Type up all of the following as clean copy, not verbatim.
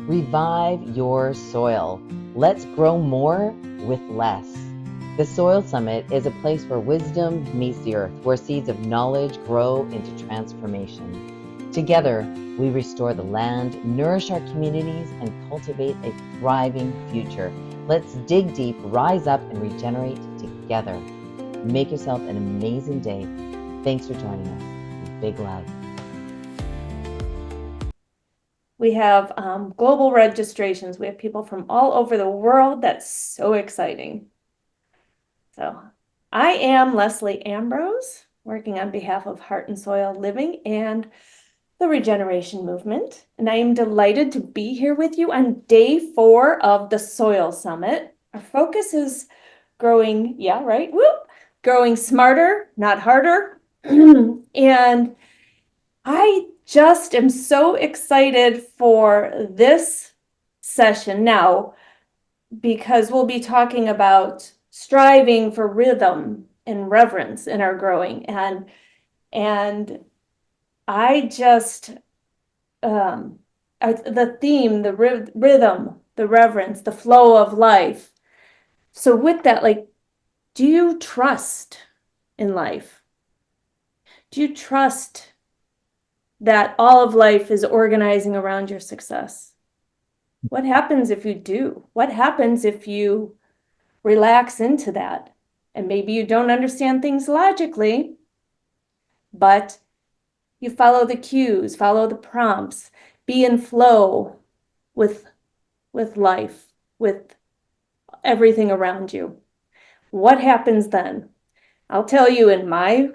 Revive your soil. Let's grow more with less. The Soil Summit is a place where wisdom meets the earth, where seeds of knowledge grow into transformation. Together, we restore the land, nourish our communities, and cultivate a thriving future. Let's dig deep, rise up, and regenerate together. Make yourself an amazing day. Thanks for joining us. Big love. We have global registrations. We have people from all over the world. That's so exciting. So I am Leslie Ambrose, working on behalf of Heart and Soil Living and the Regeneration Movement. And I am delighted to be here with you on day 4 of the Soil Summit. Our focus is growing, growing smarter, not harder. And I just am so excited for this session now because we'll be talking about striving for rhythm and reverence in our growing. And I just, the theme, the rhythm, the reverence, the flow of life. So with that, do you trust in life? Do you trust that all of life is organizing around your success? What happens if you do? What happens if you relax into that? And maybe you don't understand things logically, but you follow the cues, follow the prompts, be in flow with life, with everything around you. What happens then? I'll tell you, in my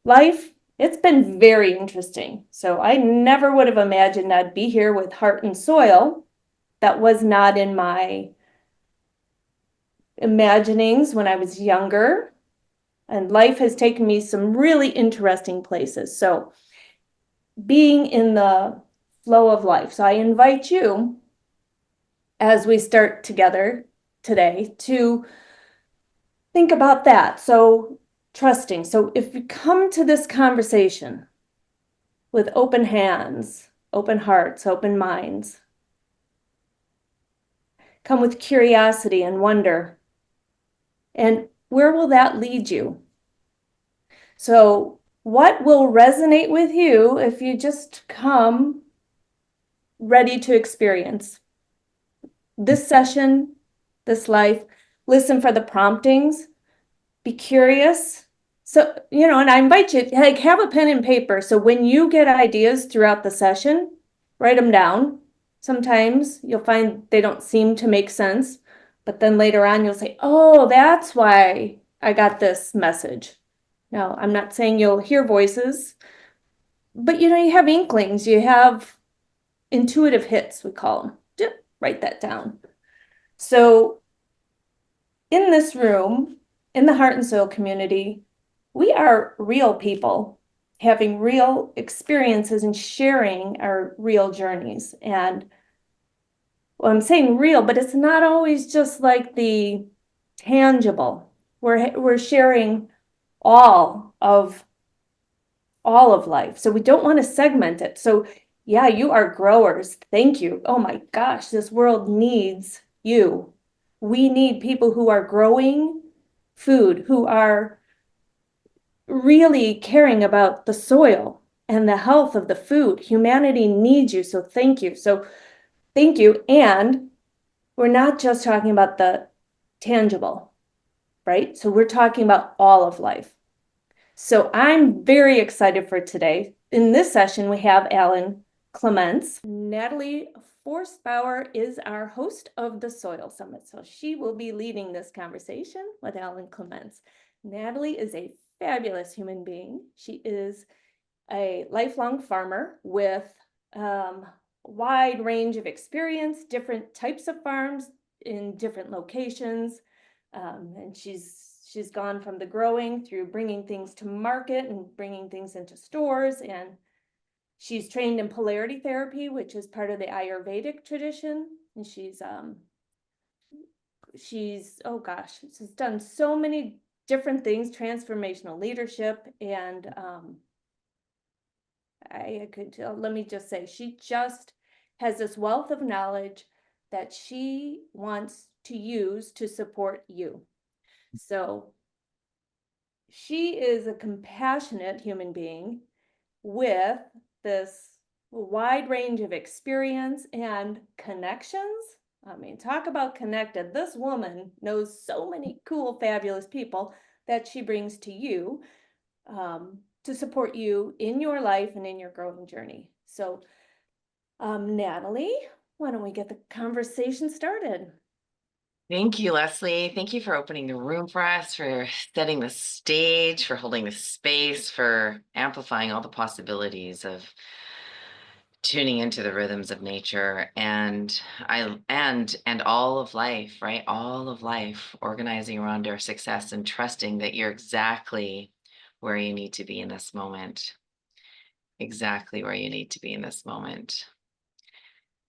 life, it's been very interesting. So I never would have imagined I'd be here with Heart and Soil. That was not in my imaginings when I was younger. And life has taken me some really interesting places. So being in the flow of life. So I invite you, as we start together today, to think about that. So trusting. So if you come to this conversation with open hands, open hearts, open minds, come with curiosity and wonder, and where will that lead you? So what will resonate with you if you just come ready to experience this session, this life? Listen for the promptings, be curious. So, and I invite you, have a pen and paper. So when you get ideas throughout the session, write them down. Sometimes you'll find they don't seem to make sense, but then later on you'll say, oh, that's why I got this message. Now, I'm not saying you'll hear voices, but you have inklings, you have intuitive hits, we call them. Just write that down. So in this room, in the Heart and Soil community, we are real people having real experiences and sharing our real journeys. And well, I'm saying real, but it's not always just like the tangible. We're sharing all of life. So we don't want to segment it. So yeah, you are growers. Thank you. Oh my gosh, this world needs you. We need people who are growing food, who are really caring about the soil and the health of the food. Humanity needs you. So thank you. So thank you. And we're not just talking about the tangible, right? So we're talking about all of life. So I'm very excited for today. In this session, we have Alan Clements. Natalie Forstbauer is our host of the Soil Summit. So she will be leading this conversation with Alan Clements. Natalie is a fabulous human being. She is a lifelong farmer with a wide range of experience, different types of farms in different locations. And she's gone from the growing through bringing things to market and bringing things into stores. And she's trained in polarity therapy, which is part of the Ayurvedic tradition. And she's done so many different things, transformational leadership. And let me just say, she just has this wealth of knowledge that she wants to use to support you. So she is a compassionate human being with this wide range of experience and connections. I mean, talk about connected. This woman knows so many cool, fabulous people that she brings to you to support you in your life and in your growing journey. So, Natalie, why don't we get the conversation started? Thank you, Leslie. Thank you for opening the room for us, for setting the stage, for holding the space, for amplifying all the possibilities of tuning into the rhythms of nature and all of life, right? All of life organizing around our success and trusting that you're exactly where you need to be in this moment. Exactly where you need to be in this moment.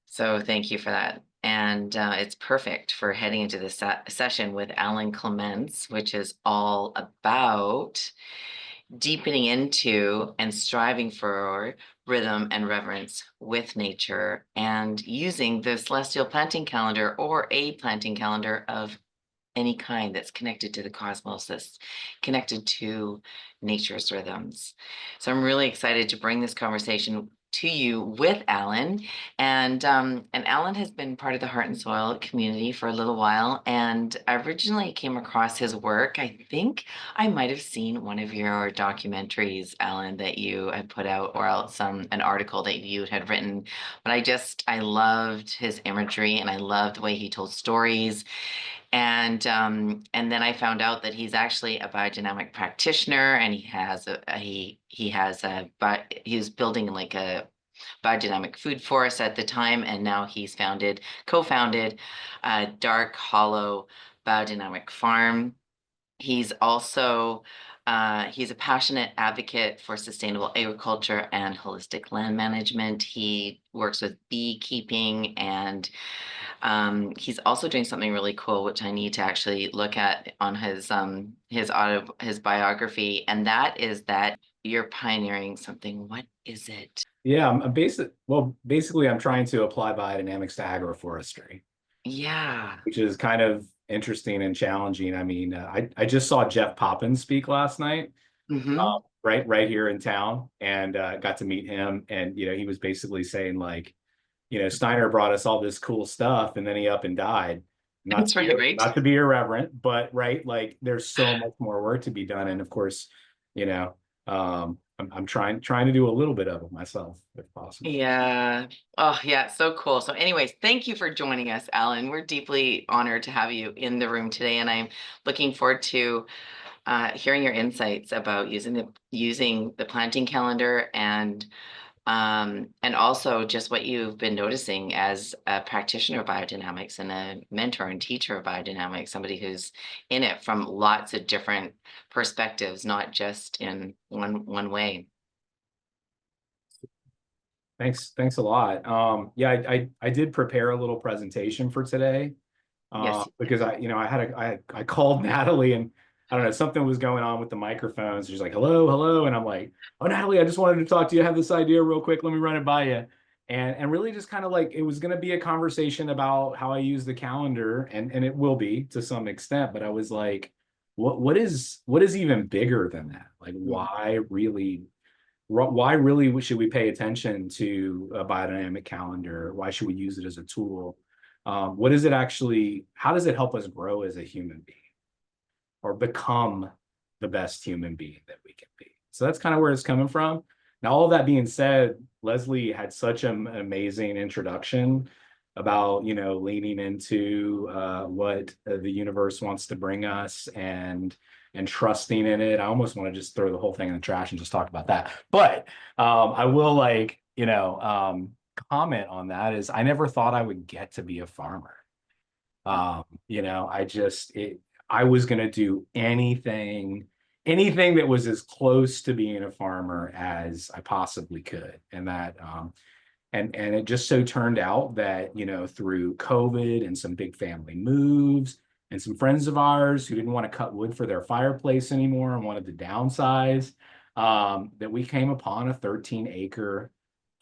So thank you for that. And it's perfect for heading into this session with Alan Clements, which is all about deepening into and striving for rhythm and reverence with nature and using the celestial planting calendar or a planting calendar of any kind that's connected to the cosmos, that's connected to nature's rhythms. So I'm really excited to bring this conversation to you with Alan. And Alan has been part of the Heart and Soil community for a little while. And I originally came across his work. I think I might have seen one of your documentaries, Alan, that you had put out, or else an article that you had written. But I loved his imagery and I loved the way he told stories. And then I found out that he's actually a biodynamic practitioner, and he was building like a biodynamic food forest at the time, and now co-founded a Dark Hollow Biodynamic Farm. He's also he's a passionate advocate for sustainable agriculture and holistic land management. He works with beekeeping, and he's also doing something really cool, which I need to actually look at on his biography, and that is that you're pioneering something. What is it? Yeah, basically I'm trying to apply biodynamics to agroforestry, Yeah. which is kind of interesting and challenging. I mean, I just saw Jeff Poppins speak last night, Mm-hmm. right here in town, and got to meet him. And he was basically saying like, Steiner brought us all this cool stuff, and then he up and died. That's right, right? Not to be irreverent, but right, like there's so much more work to be done. And of course, you know, I'm trying to do a little bit of it myself, if possible. Yeah. Oh, yeah. So cool. So, anyways, thank you for joining us, Alan. We're deeply honored to have you in the room today, and I'm looking forward to hearing your insights about using the planting calendar and also just what you've been noticing as a practitioner of biodynamics and a mentor and teacher of biodynamics, somebody who's in it from lots of different perspectives, not just in one way. Thanks a lot. Yeah, I did prepare a little presentation for today, Yes. because I called Natalie, and I don't know, something was going on with the microphones. She's like, hello, hello. And I'm like, oh, Natalie, I just wanted to talk to you. I have this idea real quick. Let me run it by you. And really just kind of like, it was going to be a conversation about how I use the calendar, and it will be to some extent, but I was like, what is even bigger than that? Like, why really should we pay attention to a biodynamic calendar? Why should we use it as a tool? What is it actually? How does it help us grow as a human being or become the best human being that we can be? So that's kind of where it's coming from. Now, all of that being said, Leslie had such an amazing introduction about, leaning into what the universe wants to bring us, and trusting in it. I almost want to just throw the whole thing in the trash and just talk about that. But I will, like, comment on that is I never thought I would get to be a farmer. I was going to do anything that was as close to being a farmer as I possibly could. And it just so turned out that, through COVID and some big family moves and some friends of ours who didn't want to cut wood for their fireplace anymore and wanted to downsize, that we came upon a 13-acre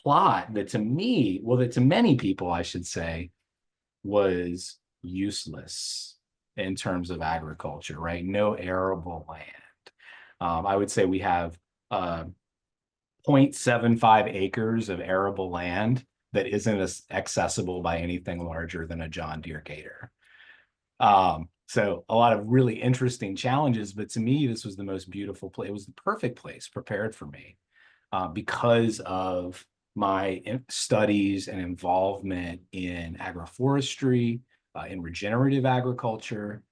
plot that to me, well, that to many people, I should say, was useless in terms of agriculture, right? No arable land. I would say we have 0.75 acres of arable land that isn't as accessible by anything larger than a John Deere Gator. So a lot of really interesting challenges, but to me, this was the most beautiful place. It was the perfect place prepared for me because of my studies and involvement in agroforestry, in regenerative agriculture,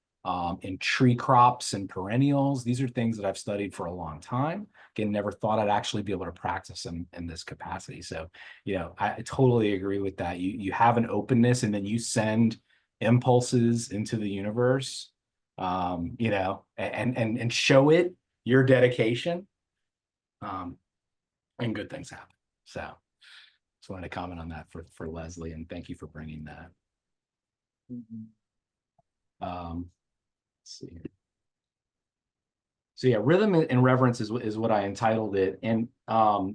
in tree crops and perennials. These are things that I've studied for a long time. Again, never thought I'd actually be able to practice them in this capacity. So, I totally agree with that. You have an openness, and then you send impulses into the universe, and show it your dedication, and good things happen. So just wanted to comment on that for Leslie, and thank you for bringing that. Let's see here. So yeah, rhythm and reverence is what I entitled it. And I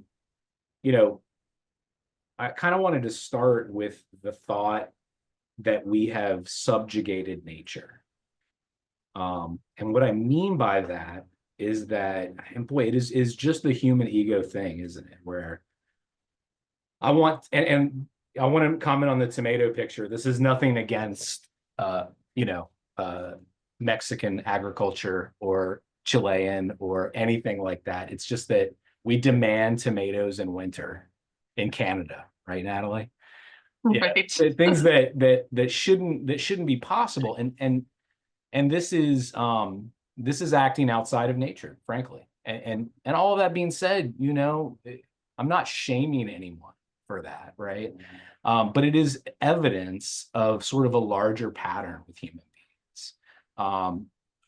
kind of wanted to start with the thought that we have subjugated nature. And what I mean by that is that, and boy, it is just the human ego thing, isn't it? Where I want, and I want to comment on the tomato picture. This is nothing against, Mexican agriculture or Chilean or anything like that. It's just that we demand tomatoes in winter in Canada, right, Natalie? Right. Yeah, things that shouldn't be possible, and this is acting outside of nature, frankly. And all of that being said, I'm not shaming anyone for that, right? But it is evidence of sort of a larger pattern with human beings.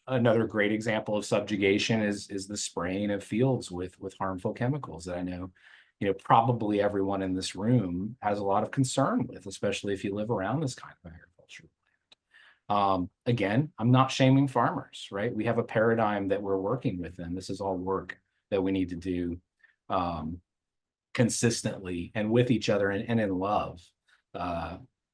Another great example of subjugation is the spraying of fields with harmful chemicals that I know, probably everyone in this room has a lot of concern with, especially if you live around this kind of agriculture. Again, I'm not shaming farmers, right? We have a paradigm that we're working with them. This is all work that we need to do consistently and with each other and in love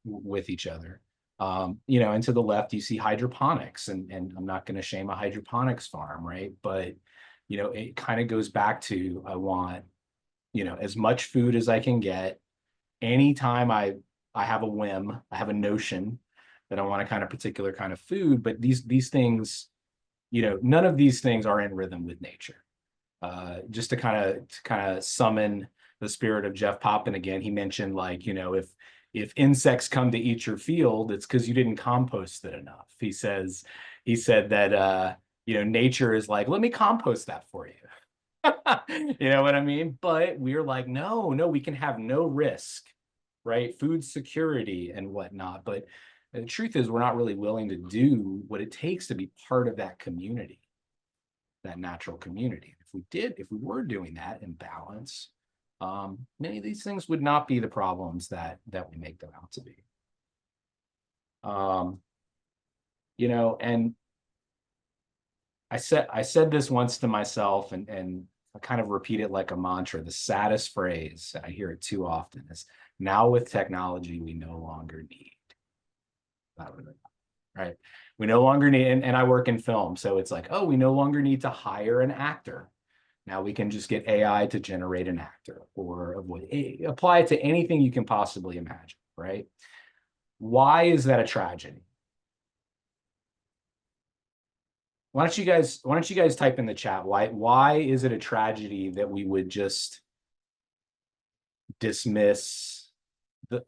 with each other. And to the left, you see hydroponics, and I'm not going to shame a hydroponics farm, right? But, it kind of goes back to, I want, as much food as I can get. Anytime I have a whim, I have a notion that I want a kind of particular kind of food, but these things, none of these things are in rhythm with nature. Just to kind of summon the spirit of Jeff Poppin again, he mentioned, like, if insects come to eat your field, it's because you didn't compost it enough. He said that nature is like, let me compost that for you. You know what I mean? But we're like, no, we can have no risk, right? Food security and whatnot. But the truth is, we're not really willing to do what it takes to be part of that community, that natural community. If we were doing that in balance, many of these things would not be the problems that we make them out to be. And I said this once to myself, and I kind of repeat it like a mantra. The saddest phrase, I hear it too often, is, now with technology, we no longer need. Right? We no longer need, and I work in film, so it's like, oh, we no longer need to hire an actor. Now we can just get AI to generate an actor, or apply it to anything you can possibly imagine, right? Why is that a tragedy? Why don't you guys type in the chat, why is it a tragedy that we would just dismiss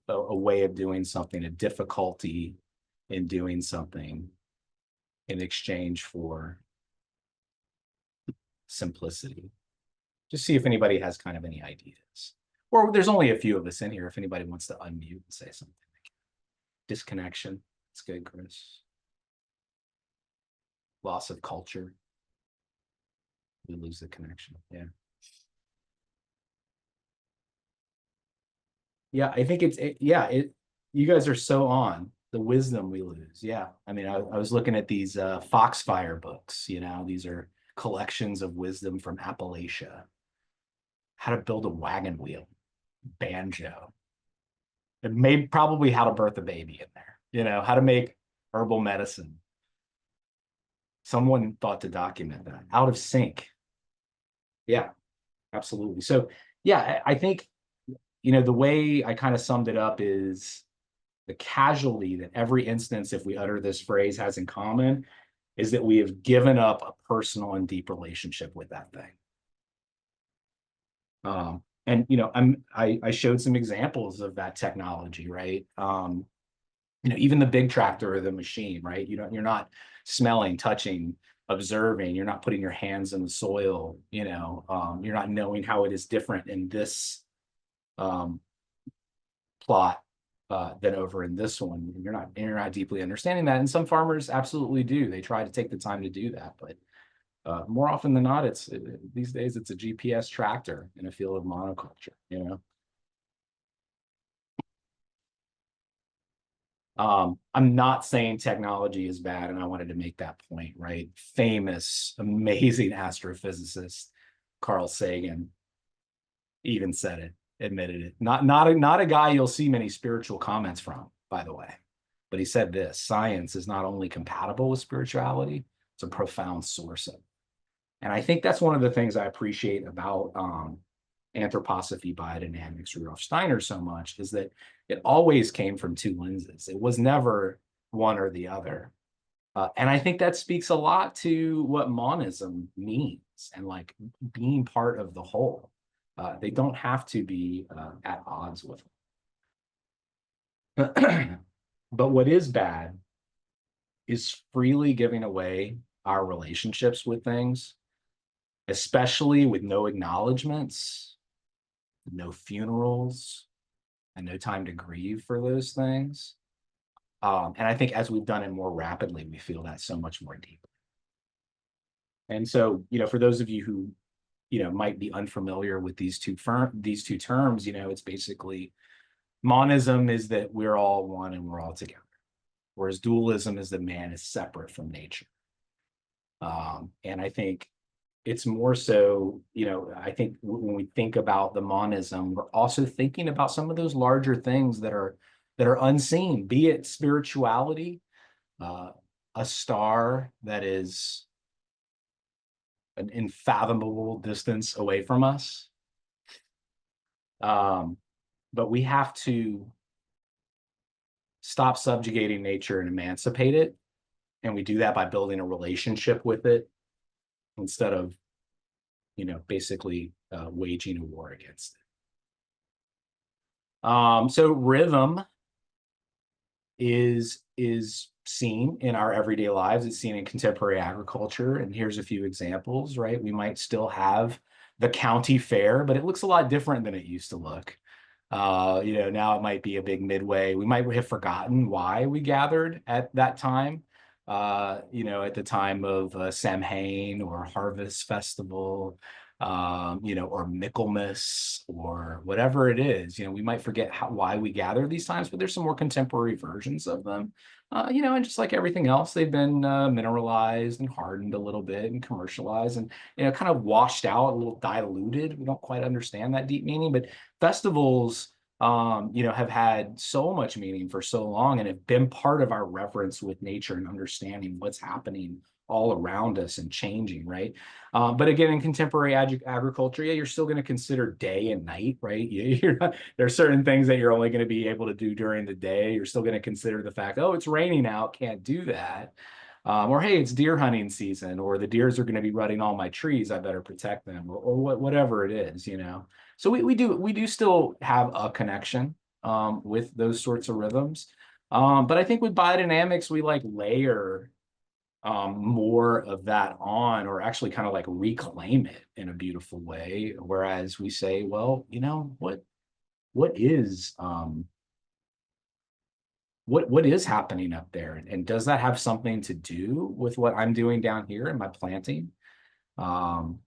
a way of doing something, a difficulty in doing something, in exchange for simplicity? Just see if anybody has kind of any ideas. Or there's only a few of us in here. If anybody wants to unmute and say something. Disconnection. That's good, Chris. Loss of culture. We lose the connection. Yeah. Yeah, I think you guys are so on. The wisdom we lose. Yeah. I mean, I was looking at these Foxfire books, these are collections of wisdom from Appalachia. How to build a wagon wheel. banjo. It may probably how to birth a baby in there, how to make herbal medicine. Someone thought to document that. Out of sync. Yeah, absolutely. So yeah, I think, the way I kind of summed it up is the casualty that every instance, if we utter this phrase, has in common is that we have given up a personal and deep relationship with that thing. And I showed some examples of that technology, right? Even the big tractor or the machine, right? You're not smelling, touching, observing. You're not putting your hands in the soil. You're not knowing how it is different in this plot than over in this one. You're not deeply understanding that. And some farmers absolutely do. They try to take the time to do that, but more often than not, these days it's a GPS tractor in a field of monoculture. I'm not saying technology is bad, and I wanted to make that point, right? Famous, amazing astrophysicist Carl Sagan even said it, admitted it. Not a guy you'll see many spiritual comments from, by the way. But he said this: science is not only compatible with spirituality, it's a profound source of it. And I think that's one of the things I appreciate about anthroposophy biodynamics, Rudolf Steiner, so much, is that it always came from two lenses. It was never one or the other. And I think that speaks a lot to what monism means and like being part of the whole. They don't have to be at odds with them. But what is bad is freely giving away our relationships with things, especially with no acknowledgments, no funerals, and no time to grieve for those things. And I think as we've done it more rapidly, we feel that so much more deeply. And so, for those of you who, might be unfamiliar with these two terms, it's basically monism is that we're all one and we're all together, whereas dualism is that man is separate from nature. And I think it's more so, I think when we think about the monism, we're also thinking about some of those larger things that are unseen, be it spirituality, a star that is an unfathomable distance away from us. But we have to stop subjugating nature and emancipate it. And we do that by building a relationship with it instead of, basically waging a war against it. So rhythm is seen in our everyday lives. It's seen in contemporary agriculture. And here's a few examples, right? We might still have the county fair, but it looks a lot different than it used to look. Now it might be a big midway. We might have forgotten why we gathered at that time. At the time of Samhain or Harvest Festival, or Michaelmas or whatever it is. We might forget why we gather these times, but there's some more contemporary versions of them. And just like everything else, they've been mineralized and hardened a little bit and commercialized and, kind of washed out, a little diluted. We don't quite understand that deep meaning, but festivals, have had so much meaning for so long and have been part of our reverence with nature and understanding what's happening all around us and changing, right? But again, in contemporary agriculture, you're still going to consider day and night, right? There's certain things that you're only going to be able to do during the day. You're still going to consider the fact, oh, it's raining out, can't do that. Or hey, it's deer hunting season, or the deers are going to be rutting all my trees, I better protect them, or whatever it is, So we do still have a connection with those sorts of rhythms. But I think with biodynamics, we like layer more of that on, or actually kind of like reclaim it in a beautiful way. Whereas we say, well, what is what is happening up there, and does that have something to do with what I'm doing down here in my planting? In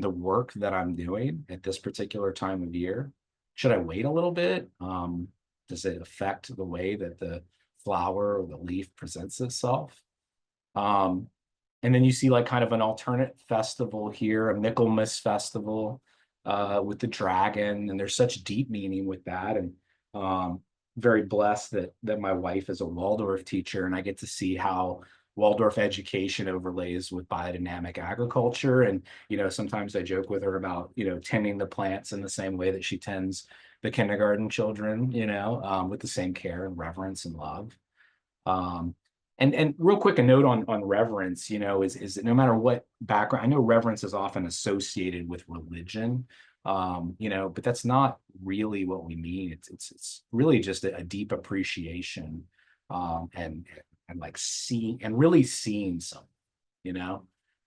the work that I'm doing at this particular time of year? Should I wait a little bit? Does it affect the way that the flower or the leaf presents itself? And then you see like kind of an alternate festival here, a Michaelmas festival, with the dragon, and there's such deep meaning with that. And very blessed that my wife is a Waldorf teacher, and I get to see how Waldorf education overlays with biodynamic agriculture. And, sometimes I joke with her about, tending the plants in the same way that she tends the kindergarten children, with the same care and reverence and love. And real quick, a note on reverence, is that no matter what background, I know reverence is often associated with religion, but that's not really what we mean. It's really just a deep appreciation, and like really seeing something,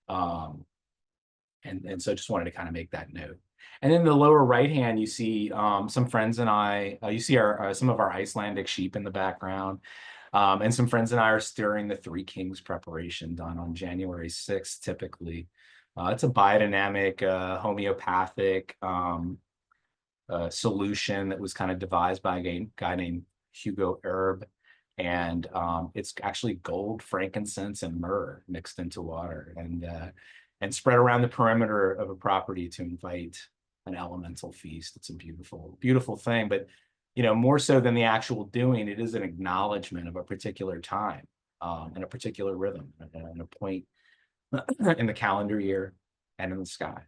and so just wanted to kind of make that note. And in the lower right hand, you see some friends and I. You see our some of our Icelandic sheep in the background. And some friends and I are stirring the Three Kings preparation done on January 6th, typically. It's a biodynamic, homeopathic solution that was kind of devised by a guy named Hugo Erb. And it's actually gold, frankincense, and myrrh mixed into water and spread around the perimeter of a property to invite an elemental feast. It's a beautiful, beautiful thing. But more so than the actual doing, it is an acknowledgement of a particular time and a particular rhythm and a point in the calendar year and in the sky.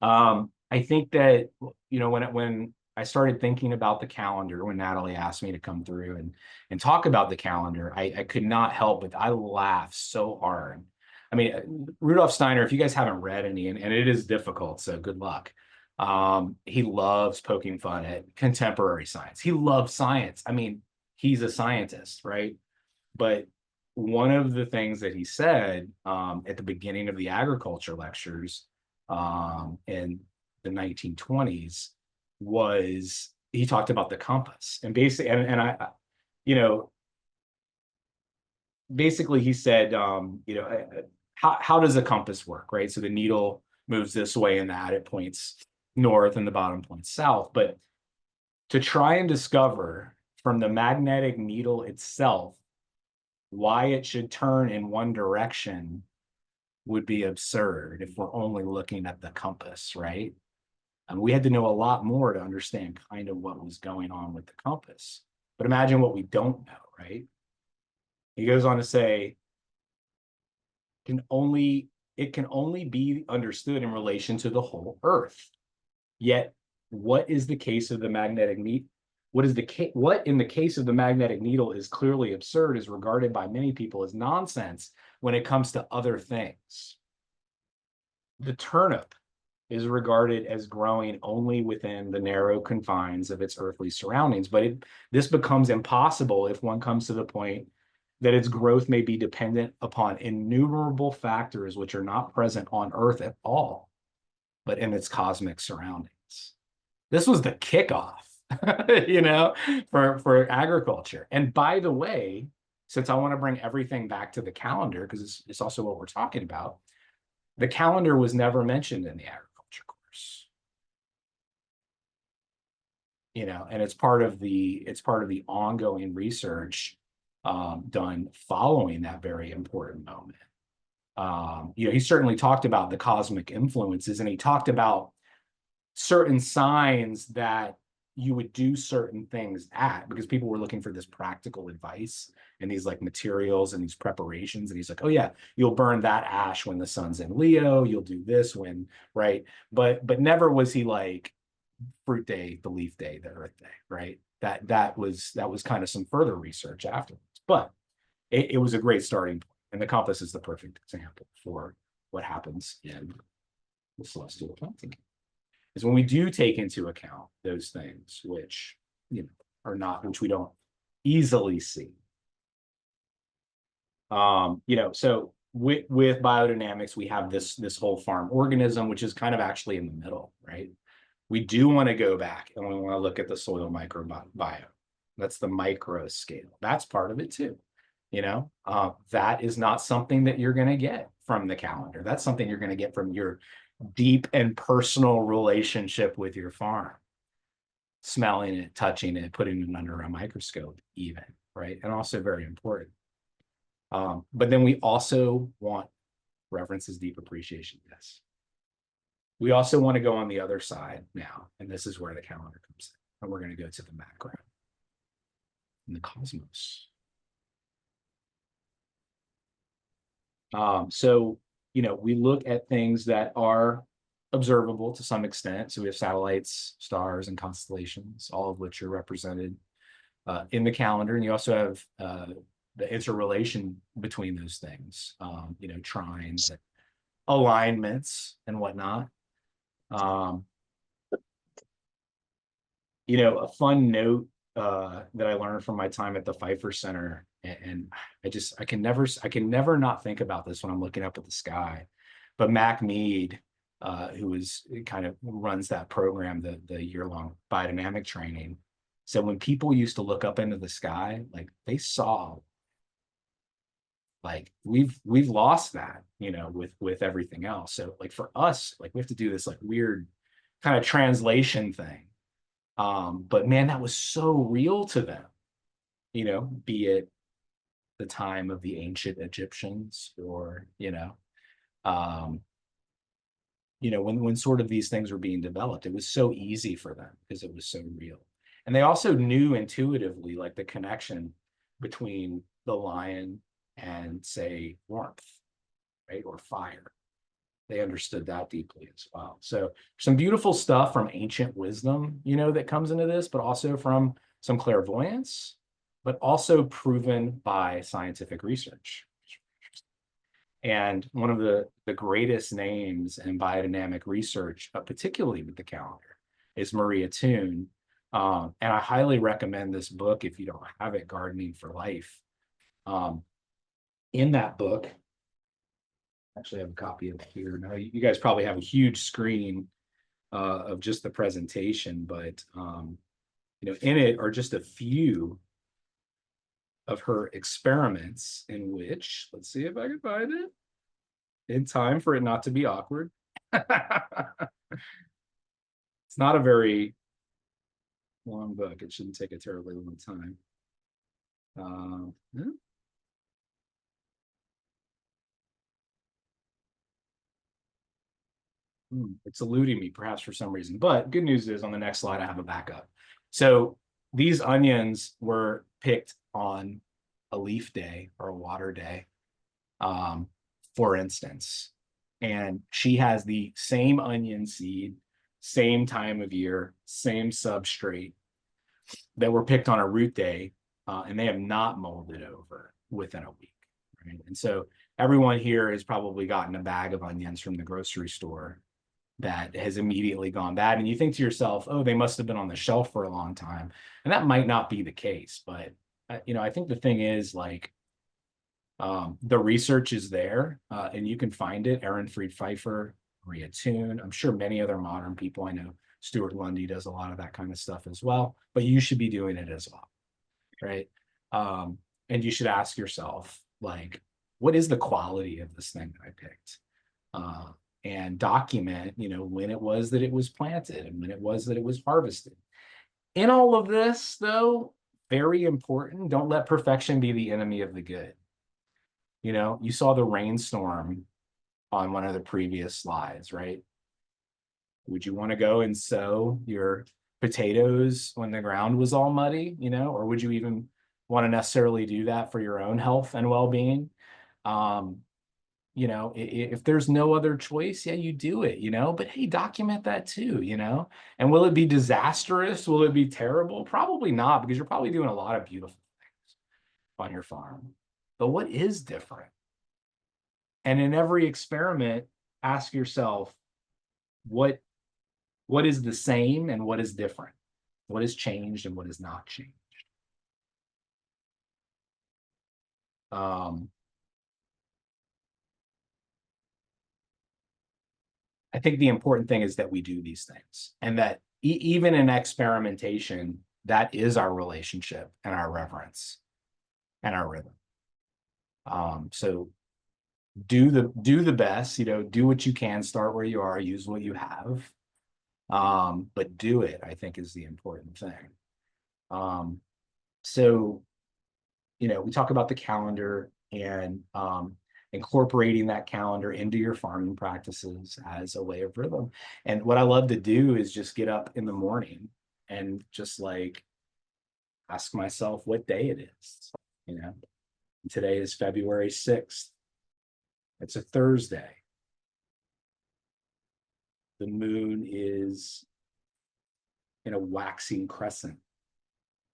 I think that, when I started thinking about the calendar, when Natalie asked me to come through and talk about the calendar, I could not help but I laughed so hard. I mean, Rudolf Steiner, if you guys haven't read any, and it is difficult, so good luck. He loves poking fun at contemporary science. He loves science. I mean, he's a scientist, right? But one of the things that he said at the beginning of the agriculture lectures in the 1920s was he talked about the compass. And basically, and I, basically he said, how does a compass work, right? So the needle moves this way and that, it points north and the bottom points south. But to try and discover from the magnetic needle itself why it should turn in one direction would be absurd if we're only looking at the compass, right? And we had to know a lot more to understand kind of what was going on with the compass. But imagine what we don't know, right? He goes on to say, it can only be understood in relation to the whole Earth. Yet, what is the case of the magnetic needle? What in the case of the magnetic needle is clearly absurd is regarded by many people as nonsense when it comes to other things. The turnip is regarded as growing only within the narrow confines of its earthly surroundings, but this becomes impossible if one comes to the point that its growth may be dependent upon innumerable factors which are not present on Earth at all, but in its cosmic surroundings. This was the kickoff, for agriculture. And by the way, since I want to bring everything back to the calendar, because it's also what we're talking about, the calendar was never mentioned in the agriculture course. And it's part of the ongoing research done following that very important moment. He certainly talked about the cosmic influences, and he talked about certain signs that you would do certain things at, because people were looking for this practical advice and these like materials and these preparations. And he's like, oh yeah, you'll burn that ash when the sun's in Leo, you'll do this when, right? But never was he like fruit day, the leaf day, the earth day, right? That was kind of some further research afterwards. But it was a great starting point. And the compass is the perfect example for what happens in the celestial planting. Is when we do take into account those things which which we don't easily see. So with biodynamics, we have this whole farm organism, which is kind of actually in the middle, right? We do want to go back and we want to look at the soil microbiome. That's the micro scale. That's part of it too. That is not something that you're going to get from the calendar. That's something you're going to get from your deep and personal relationship with your farm, smelling it, touching it, putting it under a microscope even, right? And also very important. But then we also want reverence as deep appreciation. Yes. We also want to go on the other side now, and this is where the calendar comes in. And we're going to go to the macro in the cosmos. So, we look at things that are observable to some extent. So we have satellites, stars, and constellations, all of which are represented in the calendar. And you also have the interrelation between those things, trines, alignments, and whatnot. A fun note that I learned from my time at the Pfeiffer Center, and I can never not think about this when I'm looking up at the sky. But Mac Mead, who kind of runs that program, the year-long biodynamic training, said when people used to look up into the sky, like they saw, like we've lost that, with everything else. So like for us, like we have to do this like weird kind of translation thing. But man, that was so real to them, be it the time of the ancient Egyptians or, when sort of these things were being developed, it was so easy for them because it was so real. And they also knew intuitively, like the connection between the lion and say warmth, right? Or fire. They understood that deeply as well. So some beautiful stuff from ancient wisdom, that comes into this, but also from some clairvoyance, but also proven by scientific research. And one of the greatest names in biodynamic research, particularly with the calendar, is Maria Toon. And I highly recommend this book if you don't have it, Gardening for Life. In that book, actually have a copy of it here. Now, you guys probably have a huge screen of just the presentation, but in it are just a few of her experiments in which, let's see if I can find it in time for it not to be awkward. It's not a very long book. It shouldn't take a terribly long time. Yeah. It's eluding me perhaps for some reason, but good news is on the next slide, I have a backup. So these onions were picked on a leaf day or a water day, for instance, and she has the same onion seed, same time of year, same substrate that were picked on a root day, and they have not molded over within a week. Right? And so everyone here has probably gotten a bag of onions from the grocery store that has immediately gone bad. And you think to yourself, oh, they must have been on the shelf for a long time. And that might not be the case. But, I think the thing is like, the research is there and you can find it. Aaron Fried Pfeiffer, Maria Toon. I'm sure many other modern people. I know Stuart Lundy does a lot of that kind of stuff as well, but you should be doing it as well. Right. And you should ask yourself, like, what is the quality of this thing that I picked? And document, when it was that it was planted and when it was that it was harvested. In all of this, though, very important, don't let perfection be the enemy of the good. You saw the rainstorm on one of the previous slides, right? Would you want to go and sow your potatoes when the ground was all muddy, or would you even want to necessarily do that for your own health and well-being? If there's no other choice, yeah, you do it, but hey, document that too, and will it be disastrous? Will it be terrible? Probably not, because you're probably doing a lot of beautiful things on your farm. But what is different? And in every experiment, ask yourself, what is the same and what is different? What has changed and what has not changed? I think the important thing is that we do these things, and that even in experimentation, that is our relationship and our reverence and our rhythm. So do the best, do what you can, start where you are, use what you have. But do it, I think, is the important thing. So we talk about the calendar, and incorporating that calendar into your farming practices as a way of rhythm. And what I love to do is just get up in the morning and just like ask myself what day it is. You know, today is February 6th. It's a Thursday. The moon is in a waxing crescent.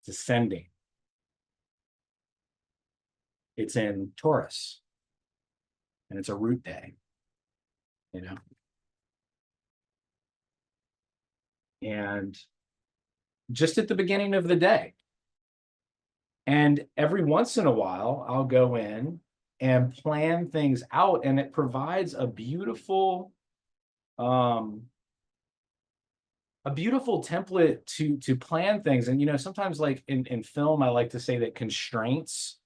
It's ascending. It's in Taurus. And it's a root day, you know. And just at the beginning of the day. And every once in a while, I'll go in and plan things out, and it provides a beautiful template to plan things. And, you know, sometimes like in film, I like to say that constraints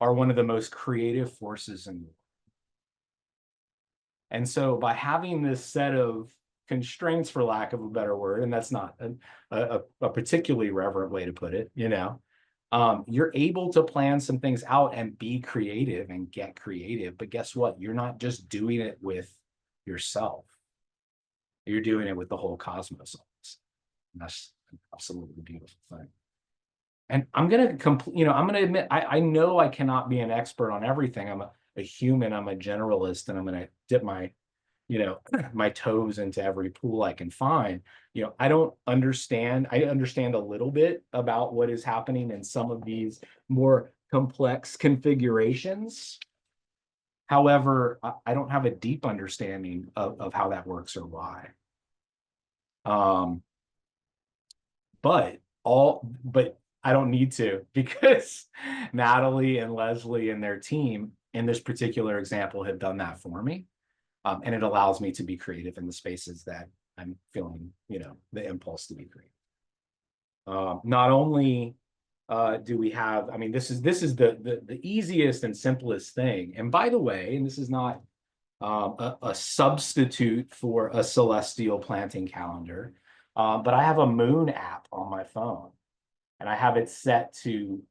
are one of the most creative forces in the world. And so by having this set of constraints, for lack of a better word, and that's not a particularly reverent way to put it, you know, you're able to plan some things out and be creative and get creative. But guess what? You're not just doing it with yourself. You're doing it with the whole cosmos. And that's an absolutely beautiful thing. And I'm going to admit, I know I cannot be an expert on everything. I'm a human, I'm a generalist, and I'm going to dip my, you know, my toes into every pool I can find. You know, I understand a little bit about what is happening in some of these more complex configurations. However, I don't have a deep understanding of how that works or why. But I don't need to, because Natalie and Leslie and their team in this particular example have done that for me. And it allows me to be creative in the spaces that I'm feeling, you know, the impulse to be creative. Not only do we have, I mean, this is the easiest and simplest thing. And by the way, and this is not a substitute for a celestial planting calendar, but I have a moon app on my phone, and I have it set to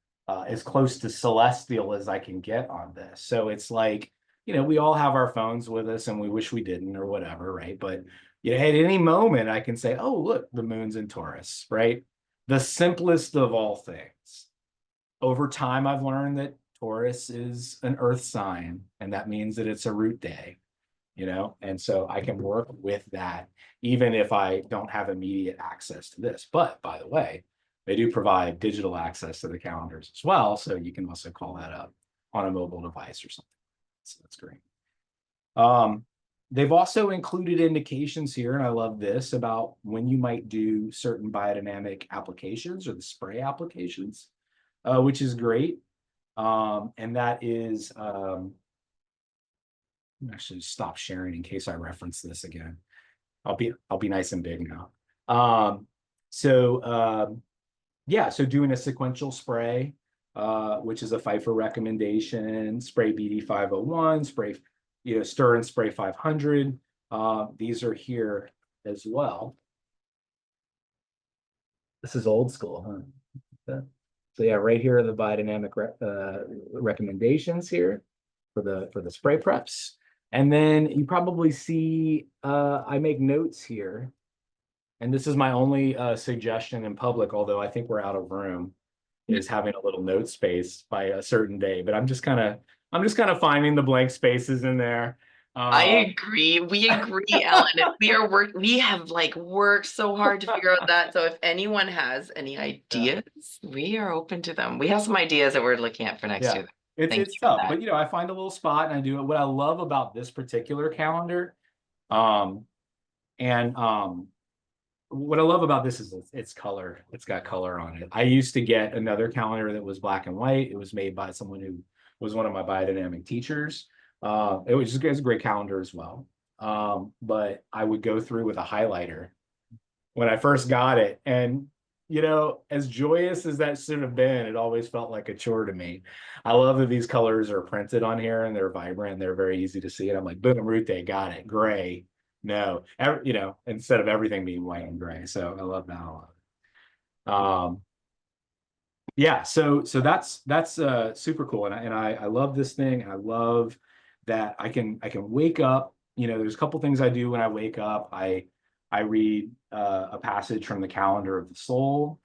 as close to celestial as I can get on this. So it's like, you know, we all have our phones with us and we wish we didn't or whatever, right? But you know, at any moment I can say, oh, look, the moon's in Taurus, right? The simplest of all things. Over time, I've learned that Taurus is an earth sign, and that means that it's a root day, you know? And so I can work with that, even if I don't have immediate access to this. But by the way, they do provide digital access to the calendars as well. So you can also call that up on a mobile device or something. So that's great. They've also included indications here, and I love this, about when you might do certain biodynamic applications or the spray applications, which is great. And that is, actually stop sharing in case I reference this again. I'll be nice and big now. Yeah, so doing a sequential spray, which is a FIFO recommendation, spray BD 501, spray, you know, stir and spray 500. These are here as well. This is old school, huh? So yeah, right here are the biodynamic recommendations here for the spray preps. And then you probably see I make notes here. And this is my only suggestion in public, although I think we're out of room, is having a little note space by a certain day. But I'm just kind of finding the blank spaces in there. I agree. We agree, Ellen. We have like worked so hard to figure out that. So if anyone has any ideas, we are open to them. We have some ideas that we're looking at for next year. It's tough, but you know, I find a little spot and I do it. What I love about this particular calendar, what I love about this is it's color. It's got color on it. I used to get another calendar that was black and white. It was made by someone who was one of my biodynamic teachers. It was a great calendar as well. But I would go through with a highlighter when I first got it. And, you know, as joyous as that should have been, it always felt like a chore to me. I love that these colors are printed on here and they're vibrant. They're very easy to see. And I'm like, boom, root day, got it. Gray. No, you know, instead of everything being white and gray. So I love that a lot. Yeah, so that's super cool. And I love this thing. I love that I can wake up. There's a couple things I do when I wake up. I read a passage from the Calendar of the Soul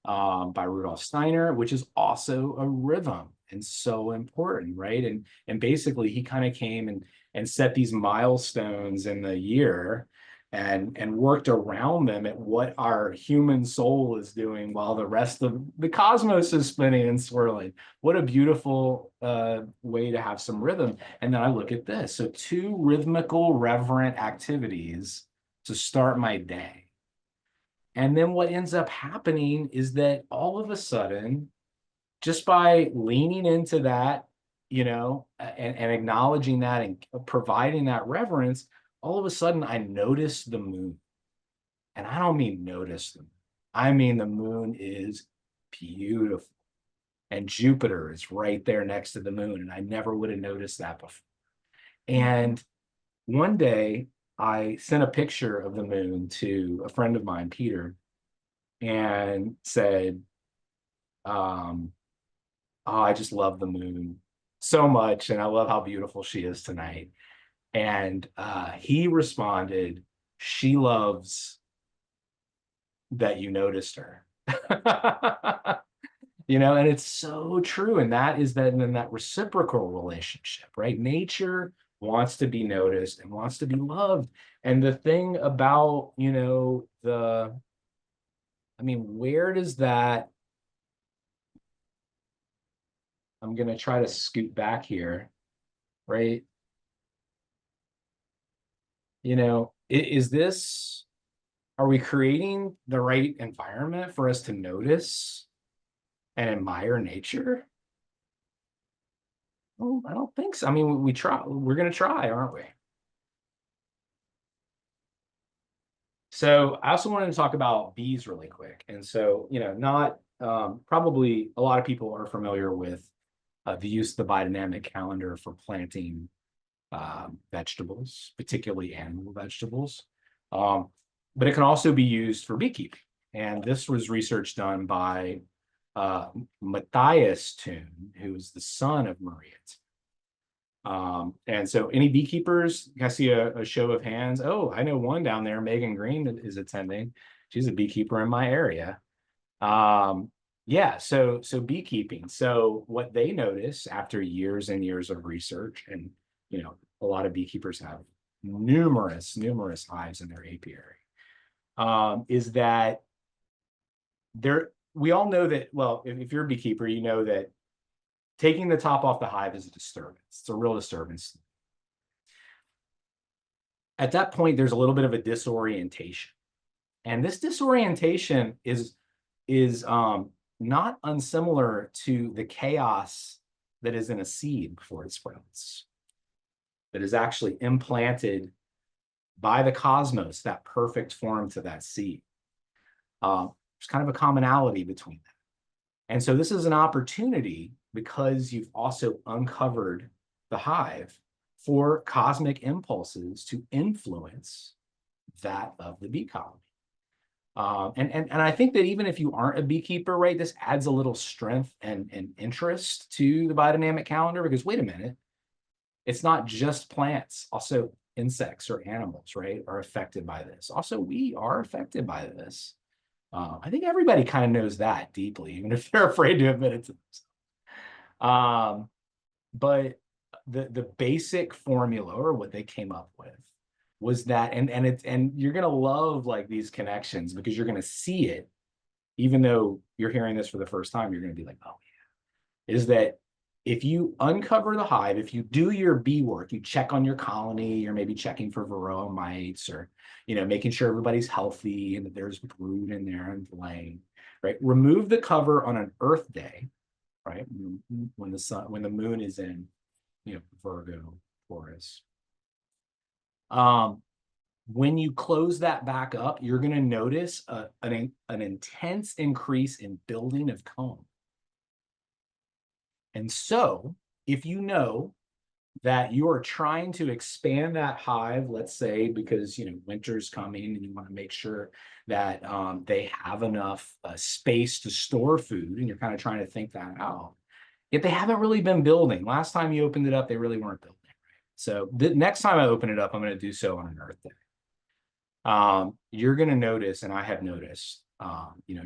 by Rudolf Steiner, which is also a rhythm and so important, right? And basically he kind of came and set these milestones in the year and worked around them at what our human soul is doing while the rest of the cosmos is spinning and swirling. What a beautiful way to have some rhythm. And then I look at this. So 2 rhythmical, reverent activities to start my day. And then what ends up happening is that all of a sudden, just by leaning into that, and acknowledging that and providing that reverence, all of a sudden I notice the moon. And I don't mean notice them. I mean, the moon is beautiful. And Jupiter is right there next to the moon. And I never would have noticed that before. And one day I sent a picture of the moon to a friend of mine, Peter, and said, oh, I just love the moon so much. And I love how beautiful she is tonight. And he responded, she loves that you noticed her. And it's so true. And that is that reciprocal relationship, right? Nature wants to be noticed and wants to be loved. And the thing about, where does that, I'm going to try to scoot back here, right? Are we creating the right environment for us to notice and admire nature? Oh, I don't think so. We're going to try, aren't we? So I also wanted to talk about bees really quick. And so, not probably a lot of people are familiar with the use of the biodynamic calendar for planting vegetables, particularly animal vegetables. But it can also be used for beekeeping. And this was research done by Matthias Thun, who's the son of Maria. And so any beekeepers, I see a show of hands. Oh, I know one down there, Megan Green is attending. She's a beekeeper in my area. Yeah, so beekeeping. So what they notice after years and years of research, and a lot of beekeepers have numerous hives in their apiary, is that we all know that, well, if you're a beekeeper, you know that taking the top off the hive is a disturbance. It's a real disturbance. At that point, there's a little bit of a disorientation. And this disorientation is not unsimilar to the chaos that is in a seed before it sprouts, that is actually implanted by the cosmos, that perfect form to that seed. There's kind of a commonality between them. And so this is an opportunity, because you've also uncovered the hive, for cosmic impulses to influence that of the bee colony. And I think that even if you aren't a beekeeper, right, this adds a little strength and interest to the biodynamic calendar, because wait a minute, it's not just plants, also insects or animals, right, are affected by this. Also, we are affected by this. I think everybody kind of knows that deeply, even if they're afraid to admit it to themselves. But the basic formula, or what they came up with, was that, and you're gonna love like these connections, because you're gonna see it, even though you're hearing this for the first time, you're gonna be like, oh yeah, is that if you uncover the hive, if you do your bee work, you check on your colony, you're maybe checking for varroa mites, or making sure everybody's healthy and that there's brood in there and laying, right? Remove the cover on an Earth day, right? When the moon is in, Virgo, Taurus. When you close that back up, you're going to notice an intense increase in building of comb. And so if you know that you are trying to expand that hive, let's say, because winter's coming and you want to make sure that they have enough space to store food, and you're kind of trying to think that out, yet they haven't really been building. Last time you opened it up, they really weren't building, So the next time I open it up, I'm going to do so on an Earth Day. You're going to notice, and I have noticed,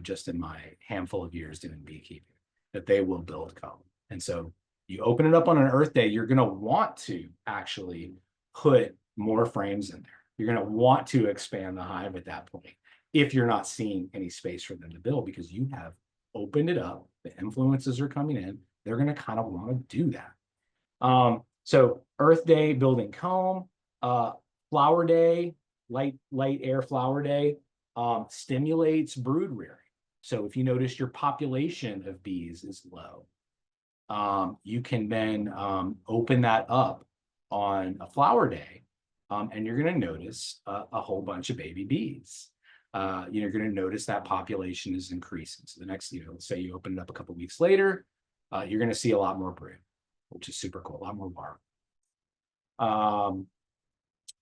just in my handful of years doing beekeeping, that they will build comb. And so you open it up on an Earth Day, you're going to want to actually put more frames in there. You're going to want to expand the hive at that point if you're not seeing any space for them to build, because you have opened it up. The influences are coming in. They're going to kind of want to do that. So Earth Day, building comb, Flower Day, light air flower day, stimulates brood rearing. So if you notice your population of bees is low, you can then open that up on a flower day, and you're going to notice a whole bunch of baby bees. You're going to notice that population is increasing. So the next, let's say you open it up a couple of weeks later, you're going to see a lot more brood, which is super cool, a lot more larvae.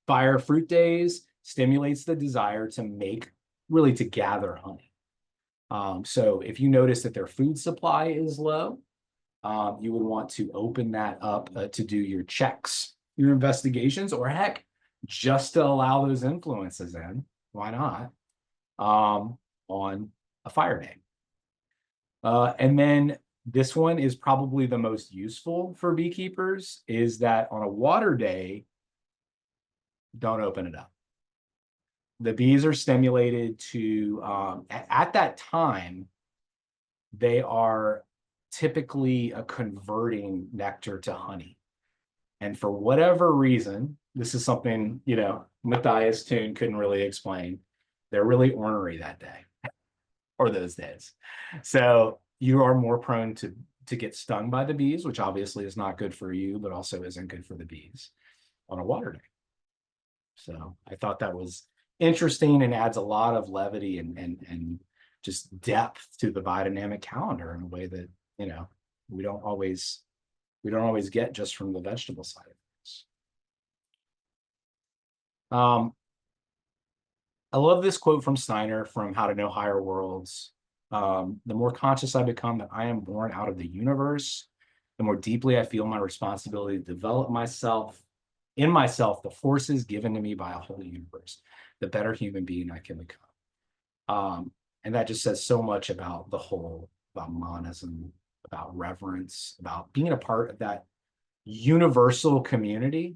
Fire fruit days stimulates the desire to gather honey. So if you notice that their food supply is low, you would want to open that up to do your checks, your investigations, or heck, just to allow those influences in. Why not? On a fire day. And then this one is probably the most useful for beekeepers, is that on a water day, don't open it up. The bees are stimulated to, at that time, they are typically converting nectar to honey. And for whatever reason, this is something, Matthias Toon couldn't really explain. They're really ornery that day or those days. So you are more prone to get stung by the bees, which obviously is not good for you, but also isn't good for the bees on a water day. So I thought that was interesting and adds a lot of levity and just depth to the biodynamic calendar in a way that, we don't always get just from the vegetable side of things. I love this quote from Steiner from How to Know Higher Worlds. The more conscious I become that I am born out of the universe, the more deeply I feel my responsibility to develop in myself the forces given to me by a whole universe, the better human being I can become. And that just says so much about the whole, about monism, about reverence, about being a part of that universal community.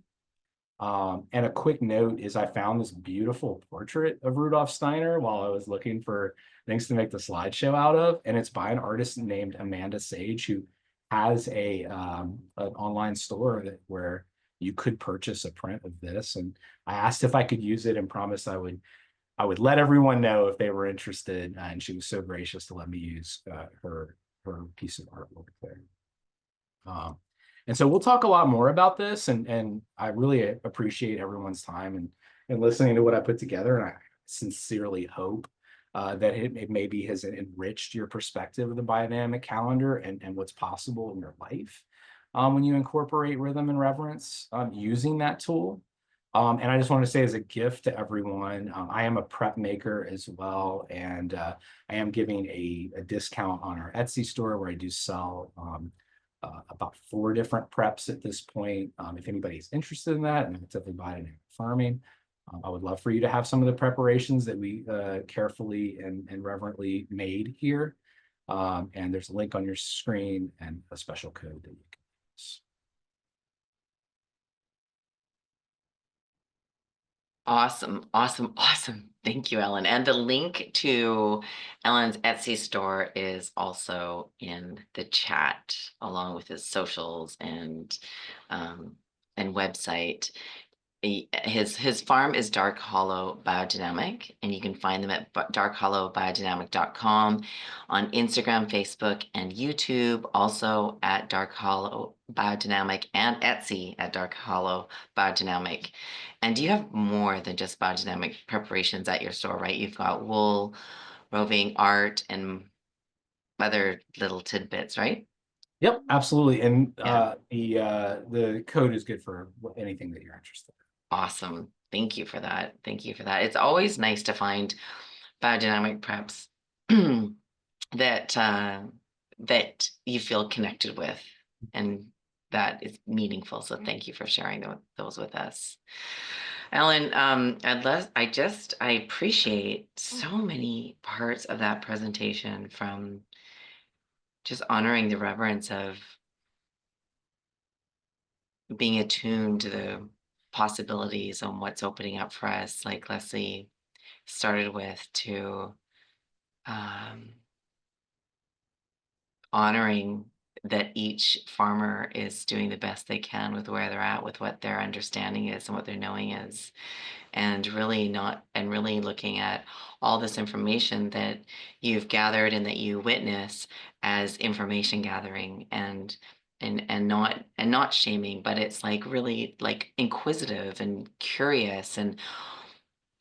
And a quick note is I found this beautiful portrait of Rudolf Steiner while I was looking for things to make the slideshow out of. And it's by an artist named Amanda Sage, who has an online store where you could purchase a print of this. And I asked if I could use it and promised I would let everyone know if they were interested. And she was so gracious to let me use her piece of artwork there. And so we'll talk a lot more about this, and I really appreciate everyone's time and listening to what I put together. And I sincerely hope that it maybe has enriched your perspective of the biodynamic calendar and what's possible in your life when you incorporate rhythm and reverence using that tool. And I just want to say, as a gift to everyone, I am a prep maker as well, and I am giving a discount on our Etsy store where I do sell about 4 different preps at this point. If anybody's interested in that and actively biodynamic farming, I would love for you to have some of the preparations that we carefully and reverently made here. And there's a link on your screen and a special code that you can use. Awesome, awesome, awesome. Thank you, Ellen. And the link to Ellen's Etsy store is also in the chat, along with his socials and website. His farm is Dark Hollow Biodynamic, and you can find them at darkhollowbiodynamic.com, on Instagram, Facebook, and YouTube, also at Dark Hollow Biodynamic, and Etsy at Dark Hollow Biodynamic. And you have more than just biodynamic preparations at your store, right? You've got wool, roving, art, and other little tidbits, right? Yep, absolutely. And Yeah. the code is good for anything that you're interested in. Awesome. Thank you for that. Thank you for that. It's always nice to find biodynamic preps that that you feel connected with and that is meaningful. So thank you for sharing those with us. Ellen, I appreciate so many parts of that presentation, from just honoring the reverence of being attuned to the possibilities and what's opening up for us, like Leslie started with, to um, honoring that each farmer is doing the best they can with where they're at, with what their understanding is and what their knowing is, and really looking at all this information that you've gathered and that you witness as information gathering, and not shaming, but it's like really like inquisitive and curious, and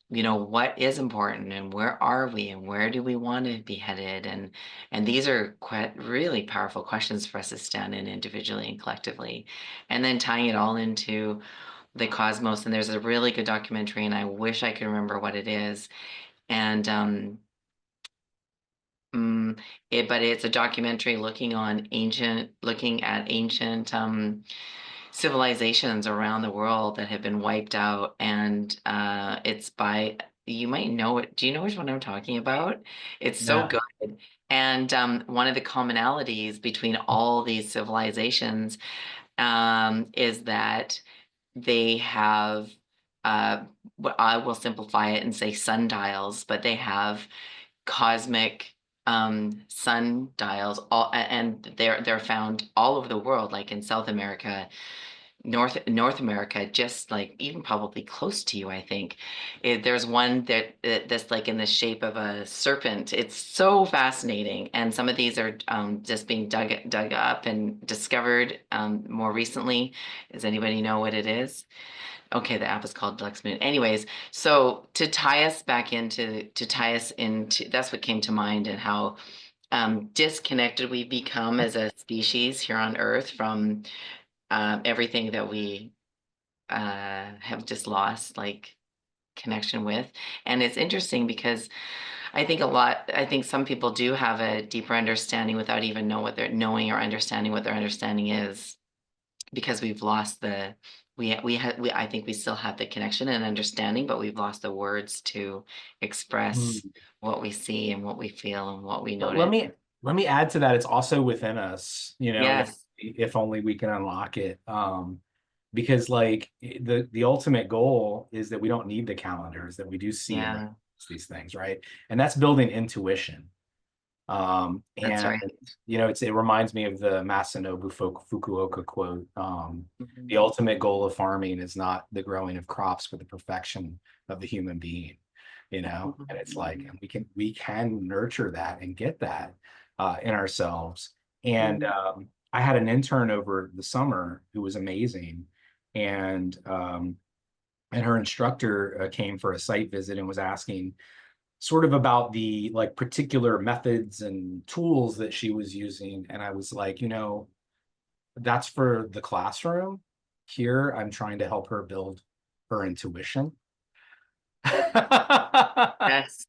what is important, and where are we, and where do we want to be headed, and these are quite really powerful questions for us to stand in individually and collectively, and then tying it all into the cosmos. And there's a really good documentary, and I wish I could remember what it is, and but it's a documentary looking at ancient civilizations around the world that have been wiped out, and it's by, you might know it. Do you know which one I'm talking about? It's so No. good. And one of the commonalities between all these civilizations is that they have, I will simplify it and say sundials, but they have cosmic sundials, and they're found all over the world, like in South America, North America, just like even probably close to you, I think. There's one that's like in the shape of a serpent. It's so fascinating, and some of these are just being dug up and discovered more recently. Does anybody know what it is? Okay, the app is called Lux Moon. Anyways, so to tie us into, that's what came to mind, and how disconnected we've become as a species here on Earth from everything that we have just lost like connection with. And it's interesting because I think some people do have a deeper understanding without even knowing or understanding what their understanding is, because we've lost I think we still have the connection and understanding, but we've lost the words to express Hmm. what we see and what we feel and what we But let notice. me let me add to that. It's also within us, Yes. if only we can unlock it. Because like the ultimate goal is that we don't need the calendars, that we do see and Yeah, recognize these things, right? And that's building intuition. that's And right. it reminds me of the Masanobu Fukuoka quote. The Mhm. ultimate goal of farming is not the growing of crops, but the perfection of the human being. And it's like, Mhm. and we can nurture that and get that in ourselves. And Mhm. I had an intern over the summer who was amazing, and her instructor came for a site visit and was asking sort of about the like particular methods and tools that she was using. And I was like, that's for the classroom. Here, I'm trying to help her build her intuition. Yes.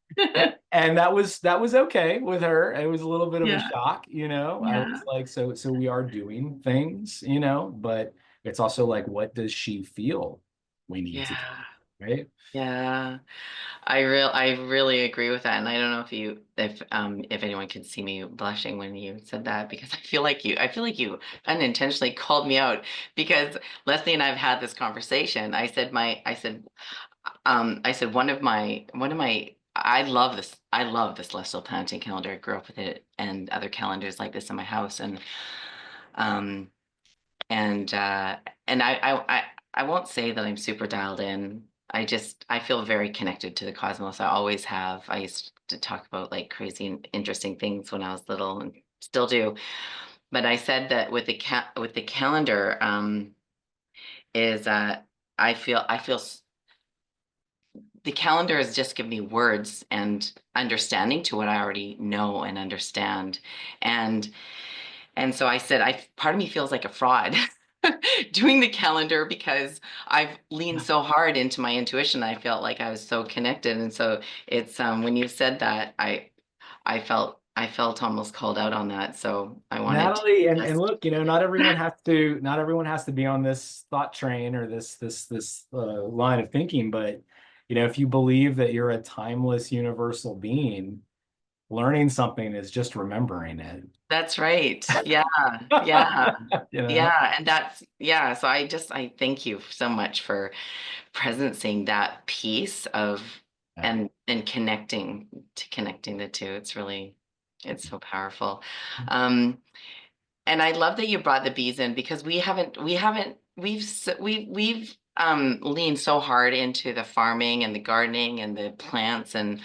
And that was okay with her. It was a little bit of a Yeah. shock. I Yeah. was like, so we are doing things, but it's also like, what does she feel we need to do, Yeah. right? Yeah. I really agree with that. And I don't know if anyone can see me blushing when you said that, because I feel like you unintentionally called me out, because Leslie and I've had this conversation. I said one of my I love this celestial planting calendar. I grew up with it and other calendars like this in my house, um and I won't say that I'm super dialed in. I feel very connected to the cosmos. I always have. I used to talk about like crazy and interesting things when I was little, and still do. But I said that with the calendar, is the calendar has just given me words and understanding to what I already know and understand. And so I said, part of me feels like a fraud doing the calendar, because I've leaned so hard into my intuition. I felt like I was so connected. And so it's when you said that, I I felt almost called out on that, so I wanted to Natalie, and just look, not everyone has to be on this thought train or this line of thinking, but if you believe that you're a timeless universal being, learning something is just remembering it. That's right. Yeah. Yeah. You know? Yeah. And that's, yeah. So I thank you so much for presencing that piece of Yeah. and connecting the two. It's so powerful. Um, and I love that you brought the bees in because we've leaned so hard into the farming and the gardening and the plants and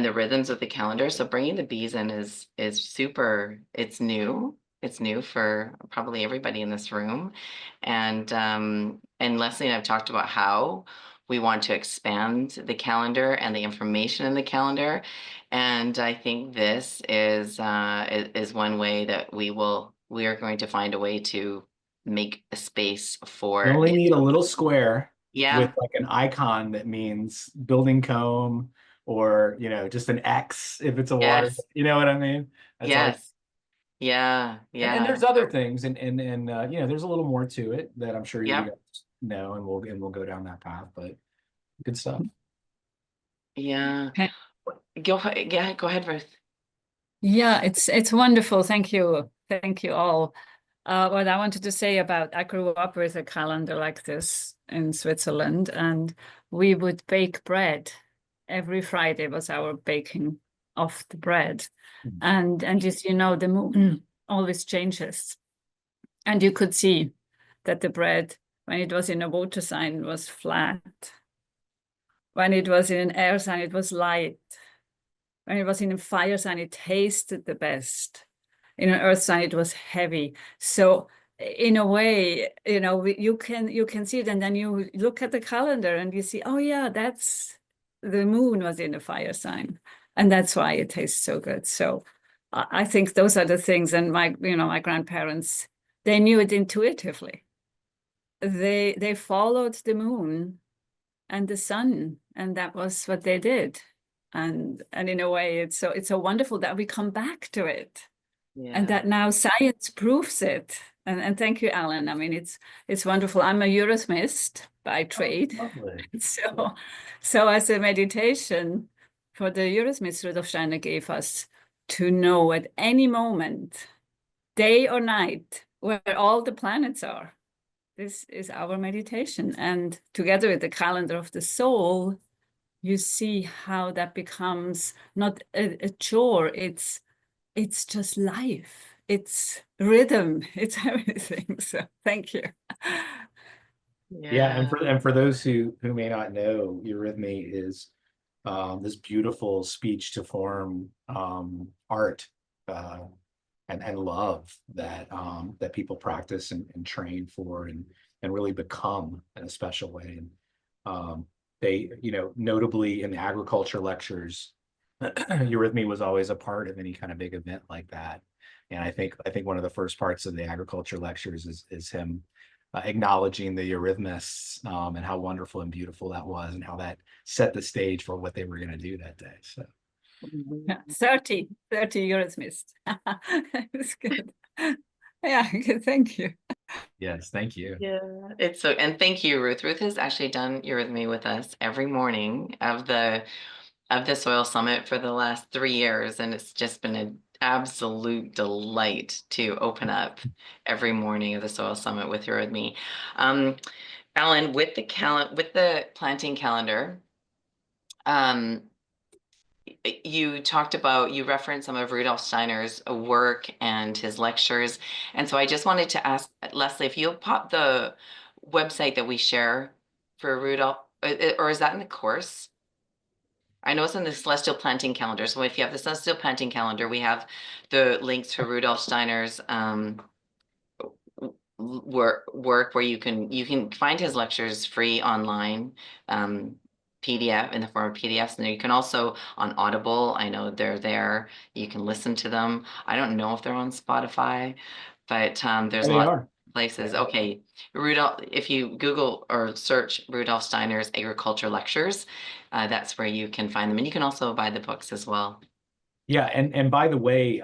the rhythms of the calendar. So bringing the bees in is super. It's new. It's new for probably everybody in this room, and Leslie and I've talked about how we want to expand the calendar and the information in the calendar, and I think this is one way that we are going to find a way to make a space You for only it. need a little square with Yeah. like an icon that means building comb, or just an X if it's a water. Yes. You know what I mean? That's all. Yes. Yeah. And Yeah. there's other things, and there's a little more to it that I'm sure you Yep. guys know, and we'll go down that path. But good stuff. Yeah. Okay. Go ahead, Ruth. Yeah, it's wonderful. Thank you. Thank you all. What I wanted to say about, I grew up with a calendar like this in Switzerland, and we would bake bread. Every Friday was our baking of the bread. And just, the moon always changes. And you could see that the bread, when it was in a water sign, was flat. When it was in an air sign, it was light. When it was in a fire sign, it tasted the best. In an earth sign, it was heavy. So in a way, you can see it, and then you look at the calendar and you see, oh yeah, that's the moon was in a fire sign, and that's why it tastes so good. So I think those are the things. And my grandparents, they knew it intuitively. They followed the moon and the sun, and that was what they did. And in a way, it's so wonderful that we come back to it, and Yeah. that now science proves it. And thank you, Alan. I mean, it's wonderful. I'm a Eurythmist by trade. Lovely. So as a meditation for the Eurythmists, Rudolf Steiner gave us to know at any moment, day or night, where all the planets are. This is our meditation. And together with the calendar of the soul, you see how that becomes not a chore. It's just life. It's rhythm. It's everything. So thank you. Yeah, and Yeah. for those who may not know, eurythmy is this beautiful speech to form art, and love that people practice and train for, and really become in a special way. And they, notably in the agriculture lectures, eurythmy was always a part of any kind of big event like that. And I think one of the first parts of the agriculture lectures is him acknowledging the eurythmists, and how wonderful and beautiful that was, and how that set the stage for what they were going to do that day. So Yeah, 30 Eurythmists. It's good. Yeah, good. Thank you. yes, thank you. Yeah. And thank you, Ruth. Ruth has actually done Eurythmy with us every morning of the Soil Summit for the last 3 years, and it's just been an absolute delight to open up every morning of the Soil Summit with Eurythmy. Alan, with the planting calendar, um, you referenced some of Rudolf Steiner's work and his lectures. And so I just wanted to ask Leslie, if you'll pop the website that we share for Rudolf, or is that in the course? I know it's in the Celestial Planting Calendar. So if you have the Celestial Planting Calendar, we have the links to Rudolf Steiner's work where you can find his lectures free online, PDF in the form of PDFs, and you can also on Audible. I know they're there. You can listen to them. I don't know if they're on Spotify, but there's They lots are. of places. Yeah. Okay, Rudolph. If you Google or search Rudolf Steiner's agriculture lectures, that's where you can find them, and you can also buy the books as well. Yeah, and by the way,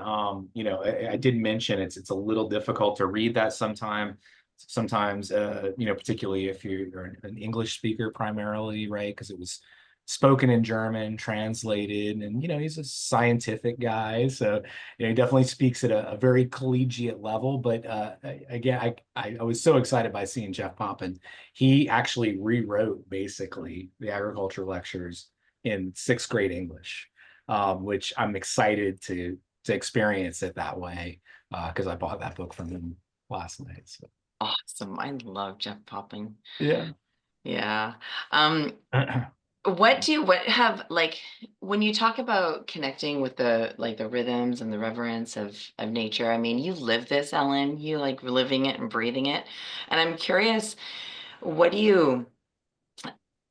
you know, I did mention it's a little difficult to read that sometimes, you know, particularly if you're an English speaker primarily, right? Because it was spoken in German, translated, and you know, he's a scientific guy, so you know, he definitely speaks at a very collegiate level. But again, I was so excited by seeing Jeff Poppin. He actually rewrote basically the agriculture lectures in sixth grade English, which I'm excited to experience it that way because I bought that book from him last night. So Awesome. I love Jeff Popping. yeah. Yeah. Um, what have like when you talk about connecting with the like the rhythms and the reverence of nature, I mean, you live this, Ellen. You like living it and breathing it. And I'm curious, what do you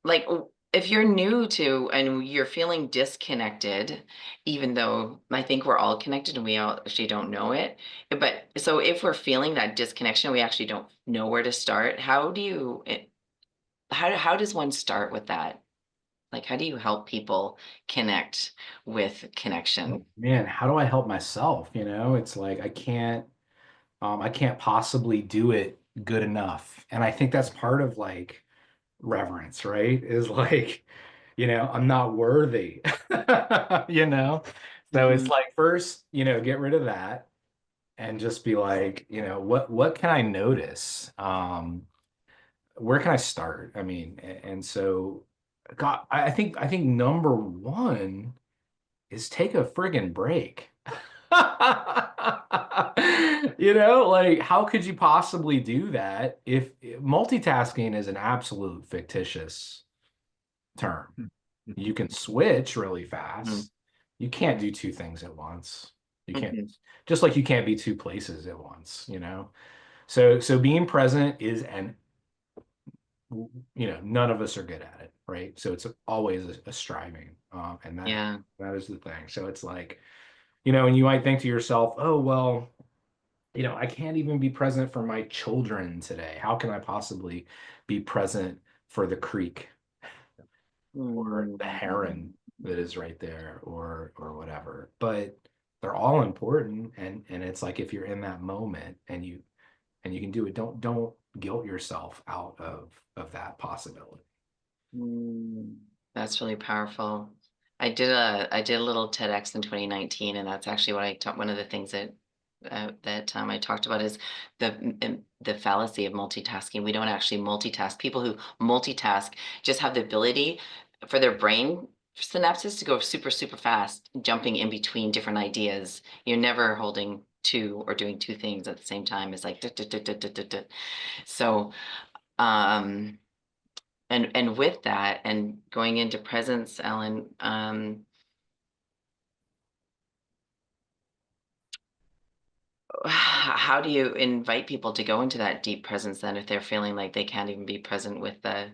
like if you're new to and you're feeling disconnected, even though I think we're all connected and we all actually don't know it. But so if we're feeling that disconnection, we actually don't know where to start. How do you how does one start with that? Like, how do you help people connect with connection? Man, how do I help myself? You know, it's like I can't possibly do it good enough. And I think that's part of like reverence, right? Is like, you know, I'm not worthy, you know? So it's Mhm. like first, you know, get rid of that and just be like, you know, what can I notice? Where can I start? I mean, and so God, I think number one is take a friggin' break. You know, like how could you possibly do that if multitasking is an absolute fictitious term? You can switch really Mhm. fast. You can't do two things at once. You can't, Mhm. just like you can't be two places at once, you know? So being present is an, you know, none of us are good at it, right? So it's always a striving. And Yeah. that is the thing. So it's like, you know, and you might think to yourself, oh, well, you know, I can't even be present for my children today. How can I possibly be present for the creek or the Mm. heron that is right there or whatever? But they're all important. And it's like if you're in that moment and you can do it, don't guilt yourself out of that possibility. Mm. That's really powerful. I did a little TEDx in 2019, and that's actually what I taught. One of the things that I talked about is the fallacy of multitasking. We don't actually multitask. People who multitask just have the ability for their brain synapses to go super fast, jumping in between different ideas. You're never holding two or doing two things at the same time. It's like duh, duh, duh, duh, duh, duh, duh. So um and with that and going into presence, Ellen, how do you invite people to go into that deep presence then if they're feeling like they can't even be present with the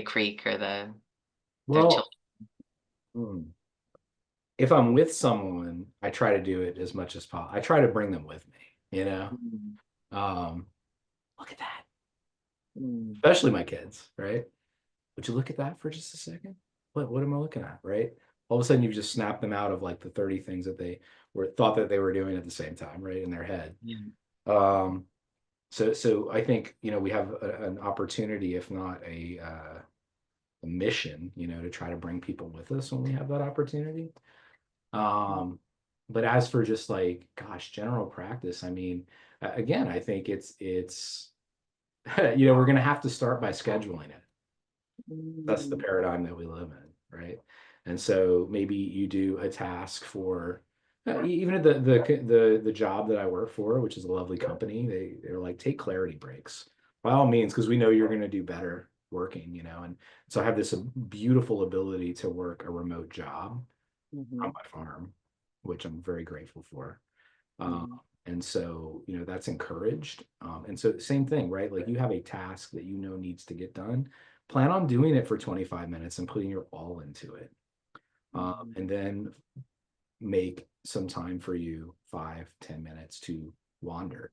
creek or their Well, children? hmm, if I'm with someone, I try to do it as much as possible. I try to bring them with me, you know? Mm, Um, look at that. mm, Especially my kids, right? Would you look at that for just a second? What am I looking at, right? All of a sudden you've just snapped them out of like the 30 things that they were thought that they were doing at the same time, right? In their head. yeah. Um, so I think, you know, we have an opportunity, if not a mission, you know, to try to bring people with us when we have that opportunity. Um, but as for just like, gosh, general practice, I mean, again, I think it's you know, we're going to have to start by scheduling it. That's the Mm, paradigm that we live in, right? And so maybe you do a task for even at the job that I work for, which is a lovely company. They're like take clarity breaks by all means because we know you're going to do better working, you know. And so I have this beautiful ability to work a remote job on mhm, my farm, which I'm very grateful for. Um, mhm, and so, you know, that's encouraged. And so same thing, right? Like you have a task that you know needs to get done. Plan on doing it for 25 minutes and putting your all into it. mhm, And then make some time for you, 5, 10 minutes to wander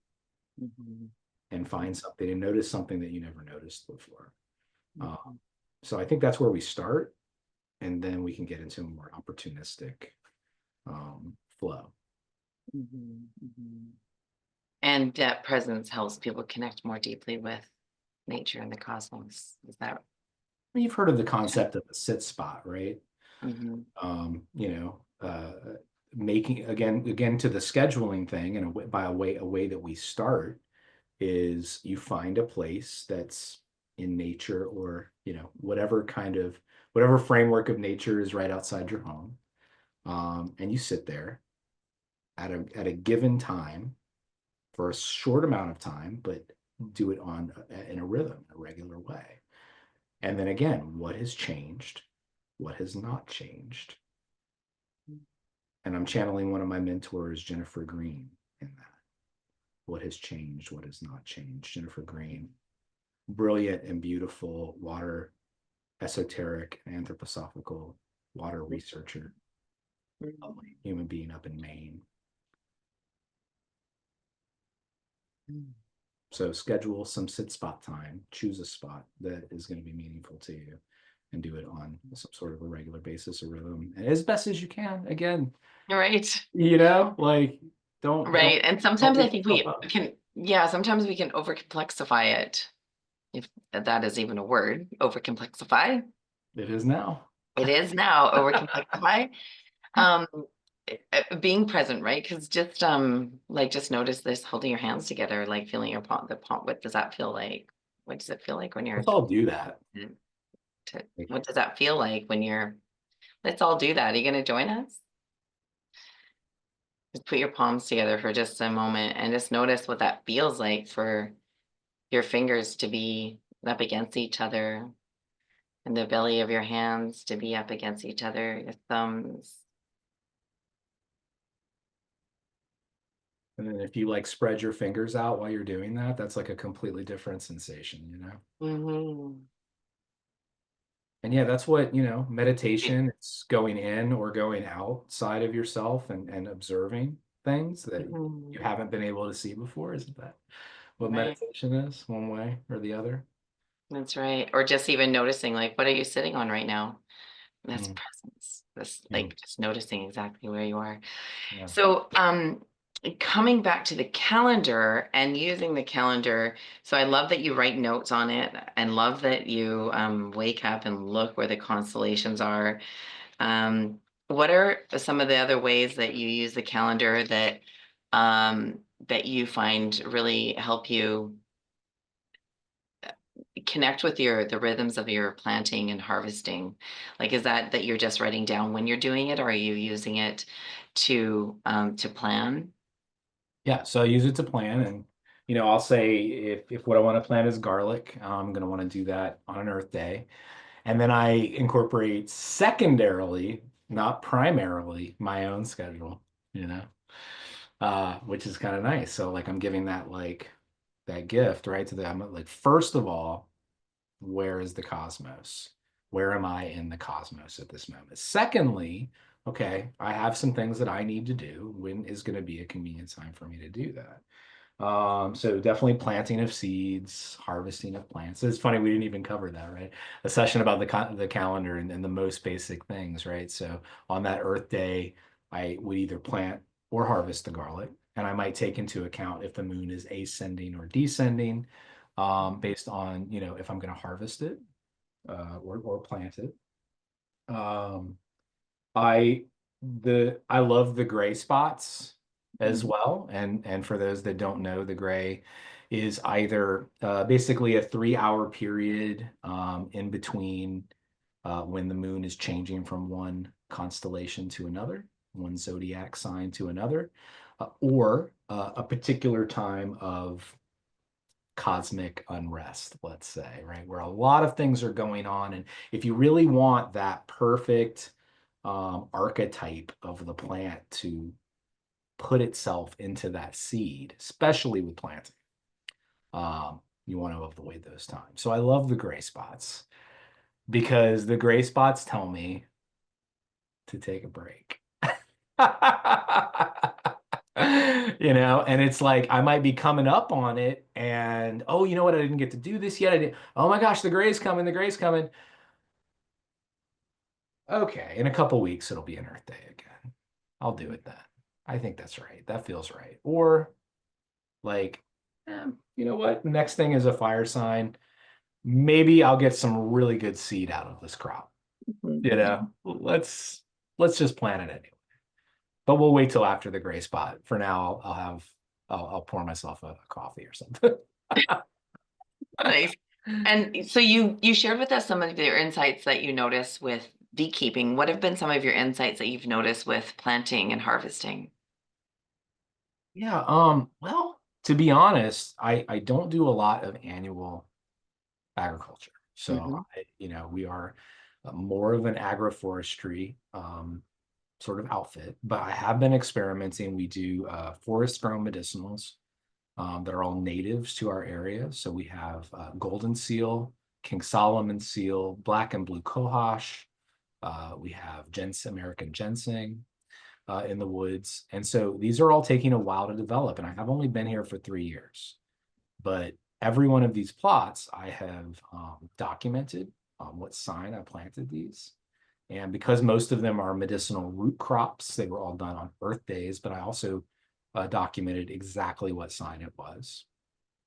mhm, and find something and notice something that you never noticed before. Uh, mhm, so I think that's where we start. and then we can get into a more opportunistic flow. And that presence helps people connect more deeply with nature and the cosmos. Is that? You've heard of the concept of a sit spot, right? Mm-hmm. You know, making again to the scheduling thing, and a way that we start is you find a place that's in nature, or you know, whatever framework of nature is right outside your home, and you sit there at a given time for a short amount of time, but do it in a rhythm, a regular way. And then again, what has changed? What has not changed? And I'm channeling one of my mentors, Jennifer Green, in that. What has changed? What has not changed? Jennifer Green, brilliant and beautiful water, esoteric, anthroposophical water researcher, lovely human being up in Maine. So schedule some sit spot time, choose a spot that is going to be meaningful to you, and do it on some sort of a regular basis or rhythm, and as best as you can. Again, Right. you know, like don't And sometimes I beat think yourself we up. can, sometimes we can overcomplexify it, if that is even a word, overcomplexify. It is now. It is now overcomplexify. Um, being present, right? Because just notice this, holding your hands together, like feeling your palm, what does that feel like? What does it feel like when you're Let's all do that. what does that feel like when you're, let's all do that. Are you gonna join us? Just put your palms together for just a moment and just notice what that feels like for your fingers to be up against each other, and the belly of your hands to be up against each other, your thumbs. And then if you like spread your fingers out while you're doing that, that's like a completely different sensation, you know? Mm-hmm. And yeah, that's what, you know, meditation, it's going in or going outside of yourself and observing things that you haven't been able to see before. Isn't that what Right. meditation is, one way or the other? That's right. Or just even noticing, like, what are you sitting on right now? That's Mm, presence. That's mm, like just noticing exactly where you are. yeah. So, coming back to the calendar and using the calendar. So I love that you write notes on it, and love that you wake up and look where the constellations are. What are some of the other ways that you use the calendar that you find really help you connect with the rhythms of your planting and harvesting? Like, is that you're just writing down when you're doing it, or are you using it to plan? Yeah, so I use it to plan, and you know, I'll say if what I want to plant is garlic, I'm going to want to do that on an Earth Day. And then I incorporate secondarily, not primarily, my own schedule, you know, which is kind of nice. So like I'm giving that like that gift, right? To them. Like, first of all, where is the cosmos? Where am I in the cosmos at this moment? Secondly, okay, I have some things that I need to do. When is going to be a convenient time for me to do that? So definitely planting of seeds, harvesting of plants. It's funny, we didn't even cover that, right? A session about the calendar and the most basic things, right? So on that Earth Day, I would either plant or harvest the garlic, and I might take into account if the moon is ascending or descending, based on, you know, if I'm going to harvest it, or plant it. Um, I I love the gray spots as well. And for those that don't know, the gray is either basically a 3 hour period in between when the moon is changing from one constellation to another, one zodiac sign to another, or a particular time of cosmic unrest, let's say, right? Where a lot of things are going on. And if you really want that perfect archetype of the plant to put itself into that seed, especially with planting, you want to avoid those times. So I love the gray spots because the gray spots tell me to take a break. You know, and it's like I might be coming up on it, and oh, you know what? I didn't get to do this yet. I didn't. Oh my gosh, the gray's coming. The gray's coming. okay, in a couple weeks it'll be an Earth Day again. I'll do it then. I think that's right. That feels right. Or like, you know what? Next thing is a fire sign. Maybe I'll get some really good seed out of this crop. You know, let's just plant it anyway. But we'll wait till after the gray spot. For now, I'll pour myself a coffee or something. Nice. And so you shared with us some of your insights that you notice with beekeeping. What have been some of your insights that you've noticed with planting and harvesting? Yeah, well, to be honest, I don't do a lot of annual agriculture. So, Mhm. we are more of an agroforestry sort of outfit, but I have been experimenting. We do forest grown medicinals that are all natives to our area. So we have golden seal, King Solomon seal, black and blue cohosh. We have American ginseng in the woods. And so these are all taking a while to develop. And I have only been here for 3 years. But every one of these plots, I have documented what sign I planted these. And because most of them are medicinal root crops, they were all done on Earth days, but I also documented exactly what sign it was.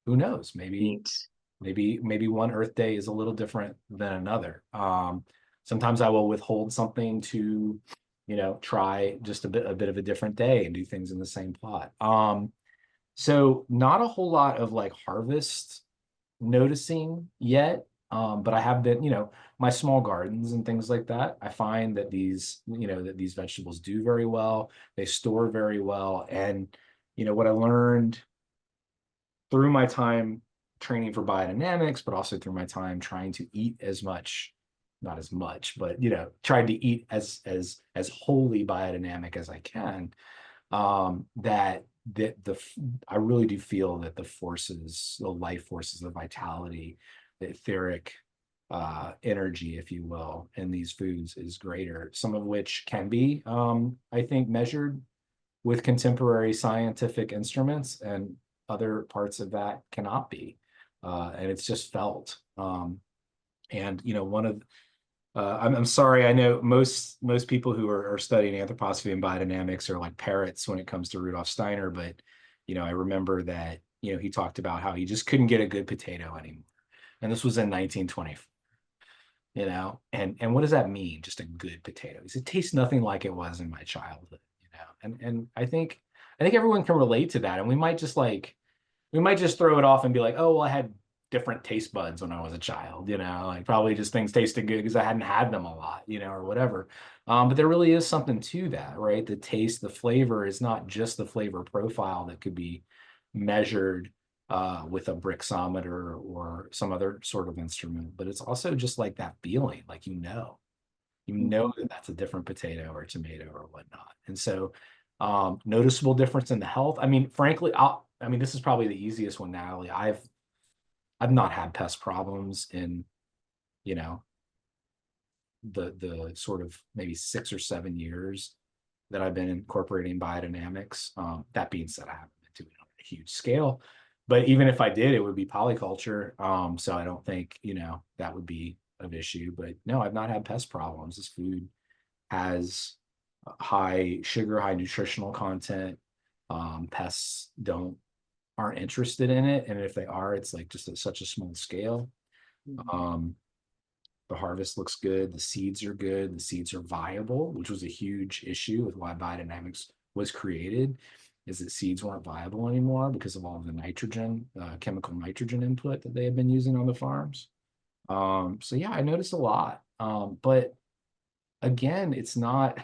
Who knows? Neat. Maybe one Earth day is a little different than another. Sometimes I will withhold something to, try just a bit of a different day and do things in the same plot. So not a whole lot of like harvest noticing yet. But I have been, my small gardens and things like that. I find that these vegetables do very well. They store very well. And, what I learned through my time training for biodynamics, but also through my time trying to eat as much, not as much, but, tried to eat as wholly biodynamic as I can, that I really do feel that the life forces, the vitality, the etheric energy, if you will, in these foods is greater. Some of which can be, I think, measured with contemporary scientific instruments, and other parts of that cannot be, and it's just felt. And one of I'm sorry. I know most people who are studying anthroposophy and biodynamics are like parrots when it comes to Rudolf Steiner, but I remember that he talked about how he just couldn't get a good potato anymore, and this was in 1924. And what does that mean? Just a good potato? He said, it tastes nothing like it was in my childhood. And I think everyone can relate to that, and we might just throw it off and be like, oh, well, I had different taste buds when I was a child, like probably just things tasted good because I hadn't had them a lot, or whatever. But there really is something to that, right? The taste, the flavor is not just the flavor profile that could be measured with a brixometer or some other sort of instrument, but it's also just like that feeling, like that that's a different potato or tomato or whatnot. And so noticeable difference in the health. I mean, frankly, this is probably the easiest one, Natalie. I've not had pest problems in, you know, the sort of maybe 6 or 7 years that I've been incorporating biodynamics. That being said, I haven't been doing it on a huge scale, but even if I did, it would be polyculture. So I don't think, that would be an issue, but no, I've not had pest problems. This food has high sugar, high nutritional content. Pests aren't interested in it, and if they are, it's like just at such a small scale. Um, the harvest looks good. The seeds are good. The seeds are viable, which was a huge issue with why biodynamics was created, is that seeds weren't viable anymore because of all of the nitrogen, chemical nitrogen input that they had been using on the farms. So yeah, I noticed a lot. But again, it's not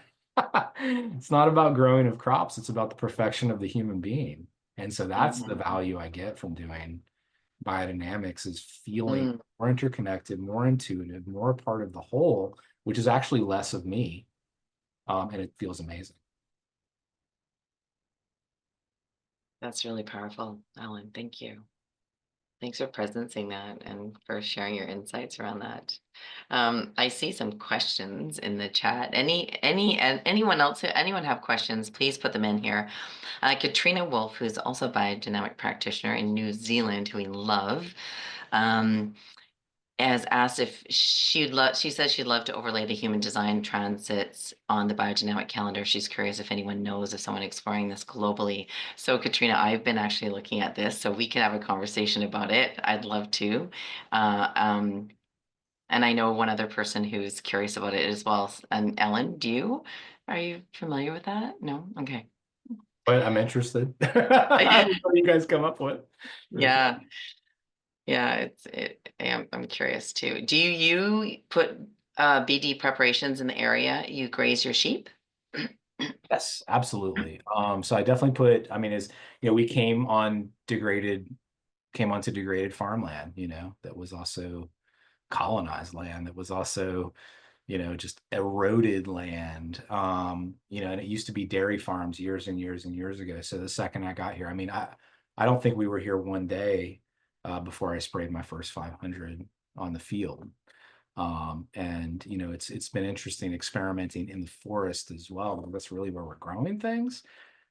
it's not about growing of crops. It's about the perfection of the human being. And so that's the Mhm. value I get from doing biodynamics, is feeling Mm. more interconnected, more intuitive, more a part of the whole, which is actually less of me. And it feels amazing. That's really powerful, Alan. Thank you. Thanks for presencing that and for sharing your insights around that. I see some questions in the chat. Anyone else? Anyone have questions? Please put them in here. Katrina Wolf, who's also a biodynamic practitioner in New Zealand, who we love, um, has asked if she says she'd love to overlay the human design transits on the biodynamic calendar. She's curious if anyone knows of someone exploring this globally. So Katrina, I've been actually looking at this, so we can have a conversation about it. I'd love to. And I know one other person who's curious about it as well. And Ellen, are you familiar with that? No? Okay. But I'm interested. What do you guys come up with? Yeah. Yeah, I'm curious too. Do you put BD preparations in the area you graze your sheep? Yes, absolutely. So I definitely put, I mean, we came onto degraded farmland, that was also colonized land, that was also, just eroded land. And it used to be dairy farms years and years and years ago. So the second I got here, I mean, I don't think we were here one day before I sprayed my first 500 on the field. And it's been interesting experimenting in the forest as well. That's really where we're growing things.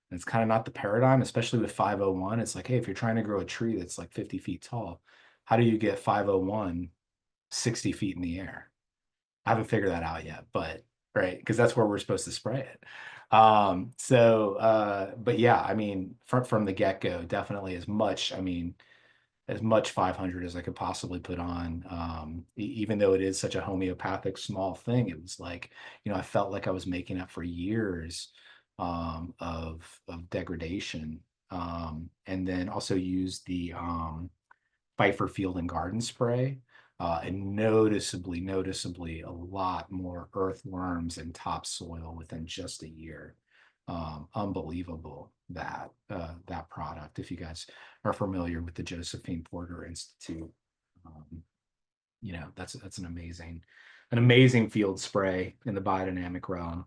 And it's kind of not the paradigm, especially with 501. It's like, hey, if you're trying to grow a tree that's like 50 feet tall, how do you get 501 60 feet in the air? I haven't figured that out yet, but right, because that's where we're supposed to spray it. But yeah, I mean, from the get-go, definitely as much 500 as I could possibly put on. Even though it is such a homeopathic small thing, it was like, I felt like I was making up for years of degradation. And then also use the Pfeiffer Field and Garden spray. And noticeably a lot more earthworms and topsoil within just a year. Unbelievable that product. If you guys are familiar with the Josephine Porter Institute, that's an amazing field spray in the biodynamic realm.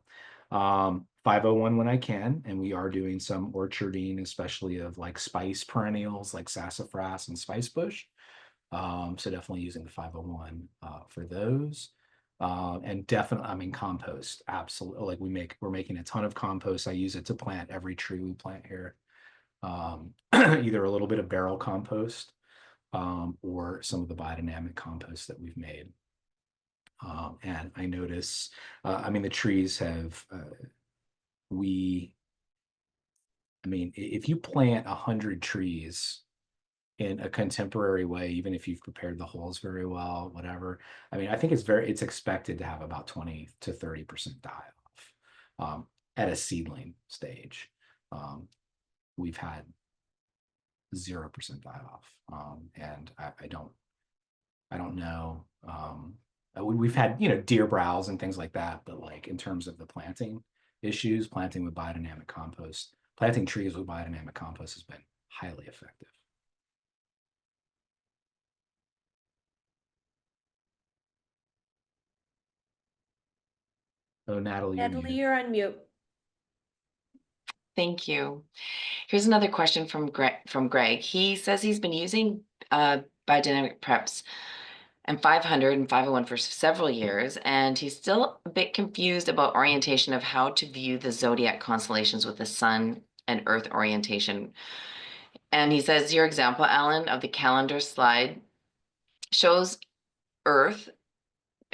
501 when I can, and we are doing some orcharding, especially of like spice perennials like sassafras and spicebush. So definitely using the 501 for those. And definitely, I mean, compost, absolutely. Like we're making a ton of compost. I use it to plant every tree we plant here. Either a little bit of barrel compost or some of the biodynamic compost that we've made. And I notice, I mean, the trees have, if you plant 100 trees in a contemporary way, even if you've prepared the holes very well, whatever. I mean, I think it's expected to have about 20 to 30% die off at a seedling stage. We've had 0% die off. And I don't know. We've had, deer browse and things like that, but like in terms of the planting issues, planting with biodynamic compost, planting trees with biodynamic compost has been highly effective. Oh, Natalie, Natalie, you're on mute. Thank you. Here's another question from Greg. He says he's been using biodynamic preps and 500 and 501 for several years, and he's still a bit confused about orientation of how to view the zodiac constellations with the sun and earth orientation. And he says your example, Alan, of the calendar slide shows earth.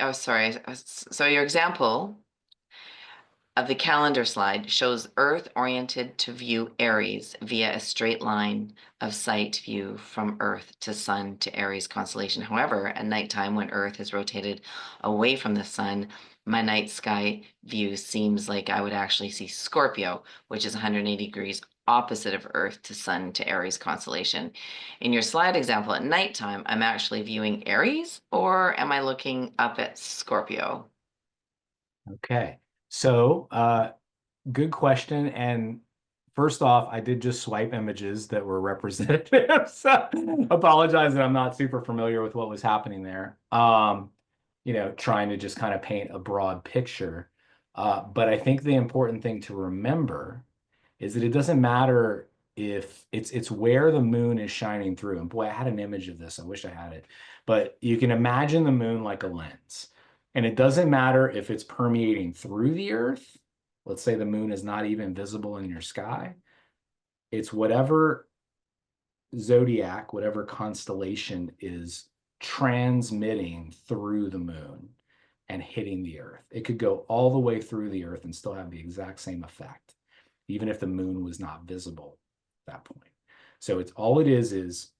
Oh, sorry. So your example of the calendar slide shows Earth oriented to view Aries via a straight line of sight view from Earth to Sun to Aries constellation. However, at nighttime when Earth is rotated away from the Sun, my night sky view seems like I would actually see Scorpio, which is 180 degrees opposite of Earth to Sun to Aries constellation. In your slide example at nighttime, I'm actually viewing Aries, or am I looking up at Scorpio? Okay. So, good question. And first off, I did just swipe images that were representative. So apologize that I'm not super familiar with what was happening there. Trying to just kind of paint a broad picture. But I think the important thing to remember is that it doesn't matter if it's where the moon is shining through. And boy, I had an image of this. I wish I had it. But you can imagine the moon like a lens. And it doesn't matter if it's permeating through the earth. Let's say the moon is not even visible in your sky. It's whatever zodiac, whatever constellation is transmitting through the moon and hitting the Earth. It could go all the way through the Earth and still have the exact same effect, even if the moon was not visible at that point. So it's all it is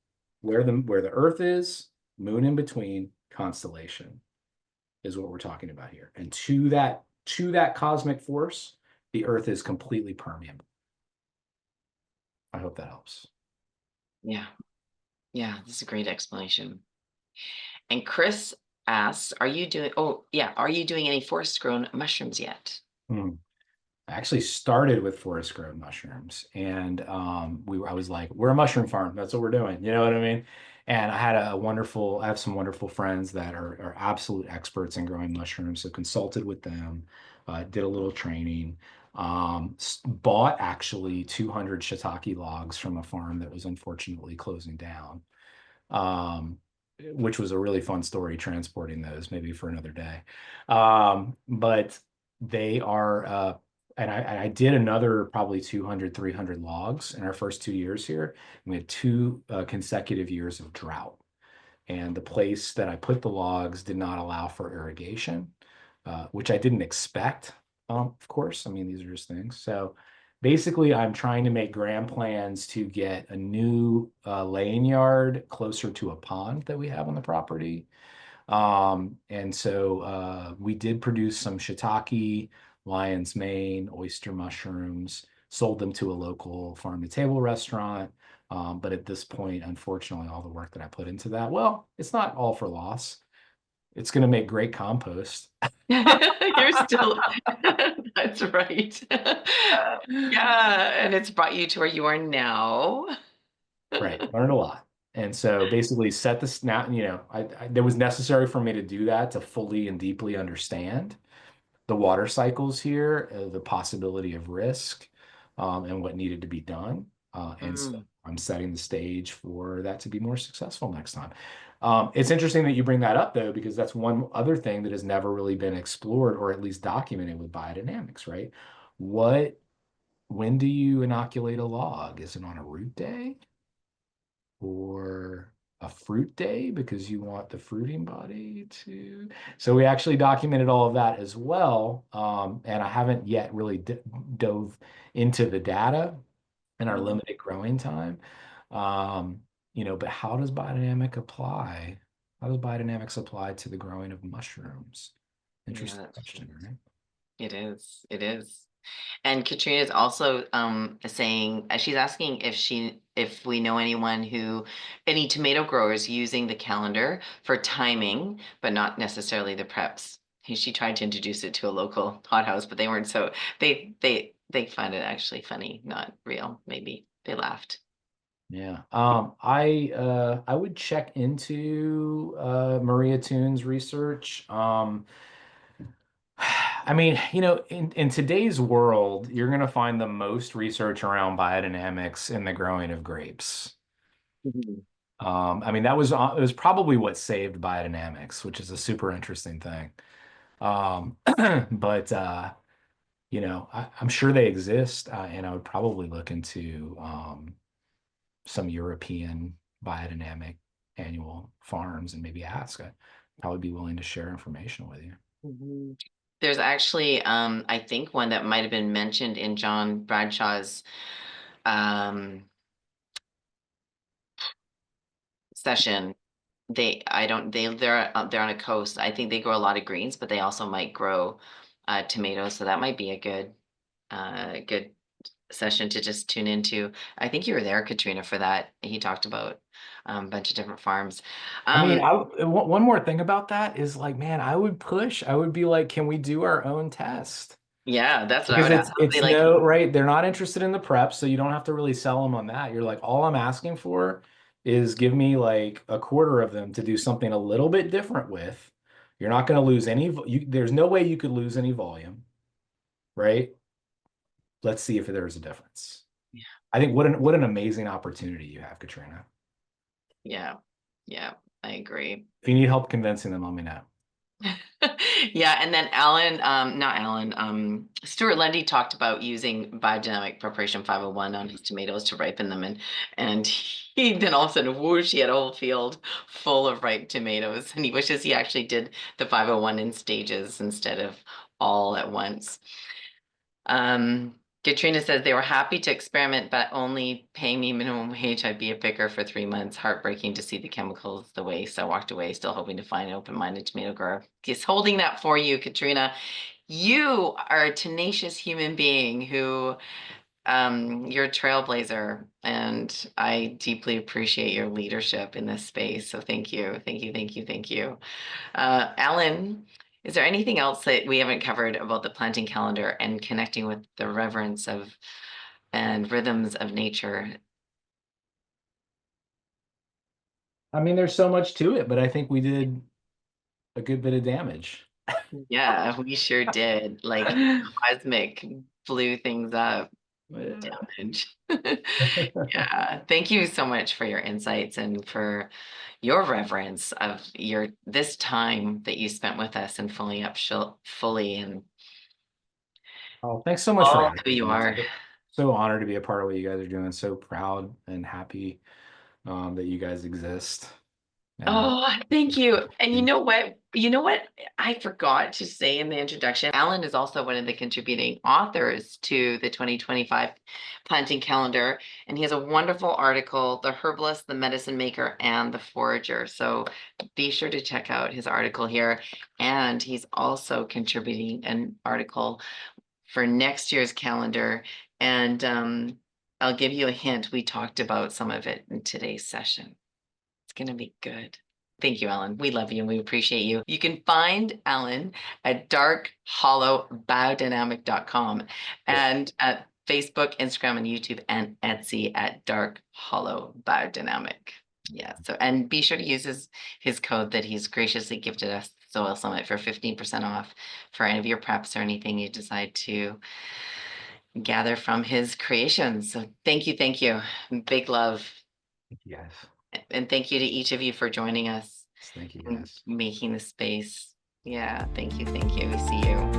where the Earth is, moon in between, constellation is what we're talking about here. And to that cosmic force, the Earth is completely permeable. I hope that helps. Yeah. Yeah, this is a great explanation. And Chris asks, are you doing any forest grown mushrooms yet? I actually started with forest grown mushrooms, and I was like, we're a mushroom farm. That's what we're doing. You know what I mean? And I have some wonderful friends that are absolute experts in growing mushrooms. So consulted with them, did a little training, bought actually 200 shiitake logs from a farm that was unfortunately closing down, um, which was a really fun story transporting those, maybe for another day. But they are, and I did another probably 200, 300 logs in our first 2 years here. We had two consecutive years of drought. And the place that I put the logs did not allow for irrigation, which I didn't expect, of course. I mean, these are just things. So basically, I'm trying to make grand plans to get a new laying yard closer to a pond that we have on the property. And so we did produce some shiitake, lion's mane, oyster mushrooms, sold them to a local farm to table restaurant. But at this point, unfortunately, all the work that I put into that, well, it's not all for loss. It's going to make great compost. You're still, that's right. Yeah, and it's brought you to where you are now. Right. Learned a lot. And so basically set the snap, that was necessary for me to do that to fully and deeply understand the water cycles here, the possibility of risk, and what needed to be done. And so Mm. I'm setting the stage for that to be more successful next time. It's interesting that you bring that up, though, because that's one other thing that has never really been explored or at least documented with biodynamics, right? When do you inoculate a log? Is it on a root day or a fruit day because you want the fruiting body to? So we actually documented all of that as well. And I haven't yet really dove into the data in our limited growing time. But how does biodynamic apply? How does biodynamics apply to the growing of mushrooms? Yeah, Interesting that's question, right. right? It is. It is. And Katrina is also saying she's asking if we know any tomato growers using the calendar for timing, but not necessarily the preps. She tried to introduce it to a local hothouse, but they weren't so they find it actually funny, not real. Maybe they laughed. Yeah. I would check into Maria Toon's research. I mean, in today's world, you're going to find the most research around biodynamics in the growing of grapes. Mhm. I mean, it was probably what saved biodynamics, which is a super interesting thing. But I'm sure they exist, and I would probably look into some European biodynamic annual farms and maybe ask. I'd probably be willing to share information with you. Mhm. There's actually, I think one that might have been mentioned in John Bradshaw's um, session. They're on a coast. I think they grow a lot of greens, but they also might grow tomatoes. So that might be a good session to just tune into. I think you were there, Katrina, for that. He talked about a bunch of different farms. I mean, Um, one more thing about that is like, man, I would be like, can we do our own test? yeah, that's what I Because would ask. it's They like, no, right? They're not interested in the prep, so you don't have to really sell them on that. You're like, all I'm asking for is give me like a quarter of them to do something a little bit different with. You're not going to lose there's no way you could lose any volume, right? Let's see if there's a difference. yeah, I think what an amazing opportunity you have, Katrina. yeah, yeah, I agree. If you need help convincing them, let me know. Yeah, and then not Alan, Stuart Lundy talked about using biodynamic preparation 501 on his tomatoes to ripen them, and he then all of a sudden whoosh, he had a whole field full of ripe tomatoes, and he wishes he actually did the 501 in stages instead of all at once. Katrina says they were happy to experiment, but only paying me minimum wage. I'd be a picker for 3 months. Heartbreaking to see the chemicals the waste. I walked away, still hoping to find an open-minded tomato grower. He's holding that for you, Katrina. You are a tenacious human being who, you're a trailblazer, and I deeply appreciate your leadership in this space. So thank you, thank you, thank you, thank you. Alan, is there anything else that we haven't covered about the planting calendar and connecting with the reverence of and rhythms of nature? I mean, there's so much to it, but I think we did a good bit of damage. Yeah, we sure did. Like cosmic blew things up. Yeah. Damage. Yeah, thank you so much for your insights and for your reverence of this time that you spent with us and fully and Oh, thanks so much for all having who you me. are. So honored to be a part of what you guys are doing. So proud and happy that you guys exist. And Oh, thank you. And you know what? You know what I forgot to say in the introduction? Alan is also one of the contributing authors to the 2025 planting calendar. And he has a wonderful article, The Herbalist, the Medicine Maker, and the Forager. So be sure to check out his article here. And he's also contributing an article for next year's calendar. And I'll give you a hint. We talked about some of it in today's session. It's going to be good. Thank you, Alan. We love you and we appreciate you. You can find Alan at darkhollowbiodynamic.com and at Facebook, Instagram, and YouTube, and Etsy at Dark Hollow Biodynamic. Yeah. So, and be sure to use his code that he's graciously gifted us, Soil Summit, for 15% off for any of your preps or anything you decide to gather from his creations. So thank you. Thank you. Big love. thank you guys. And thank you to each of you for joining us Thank you and guys. making the space. Yeah, thank you, thank you. We see you.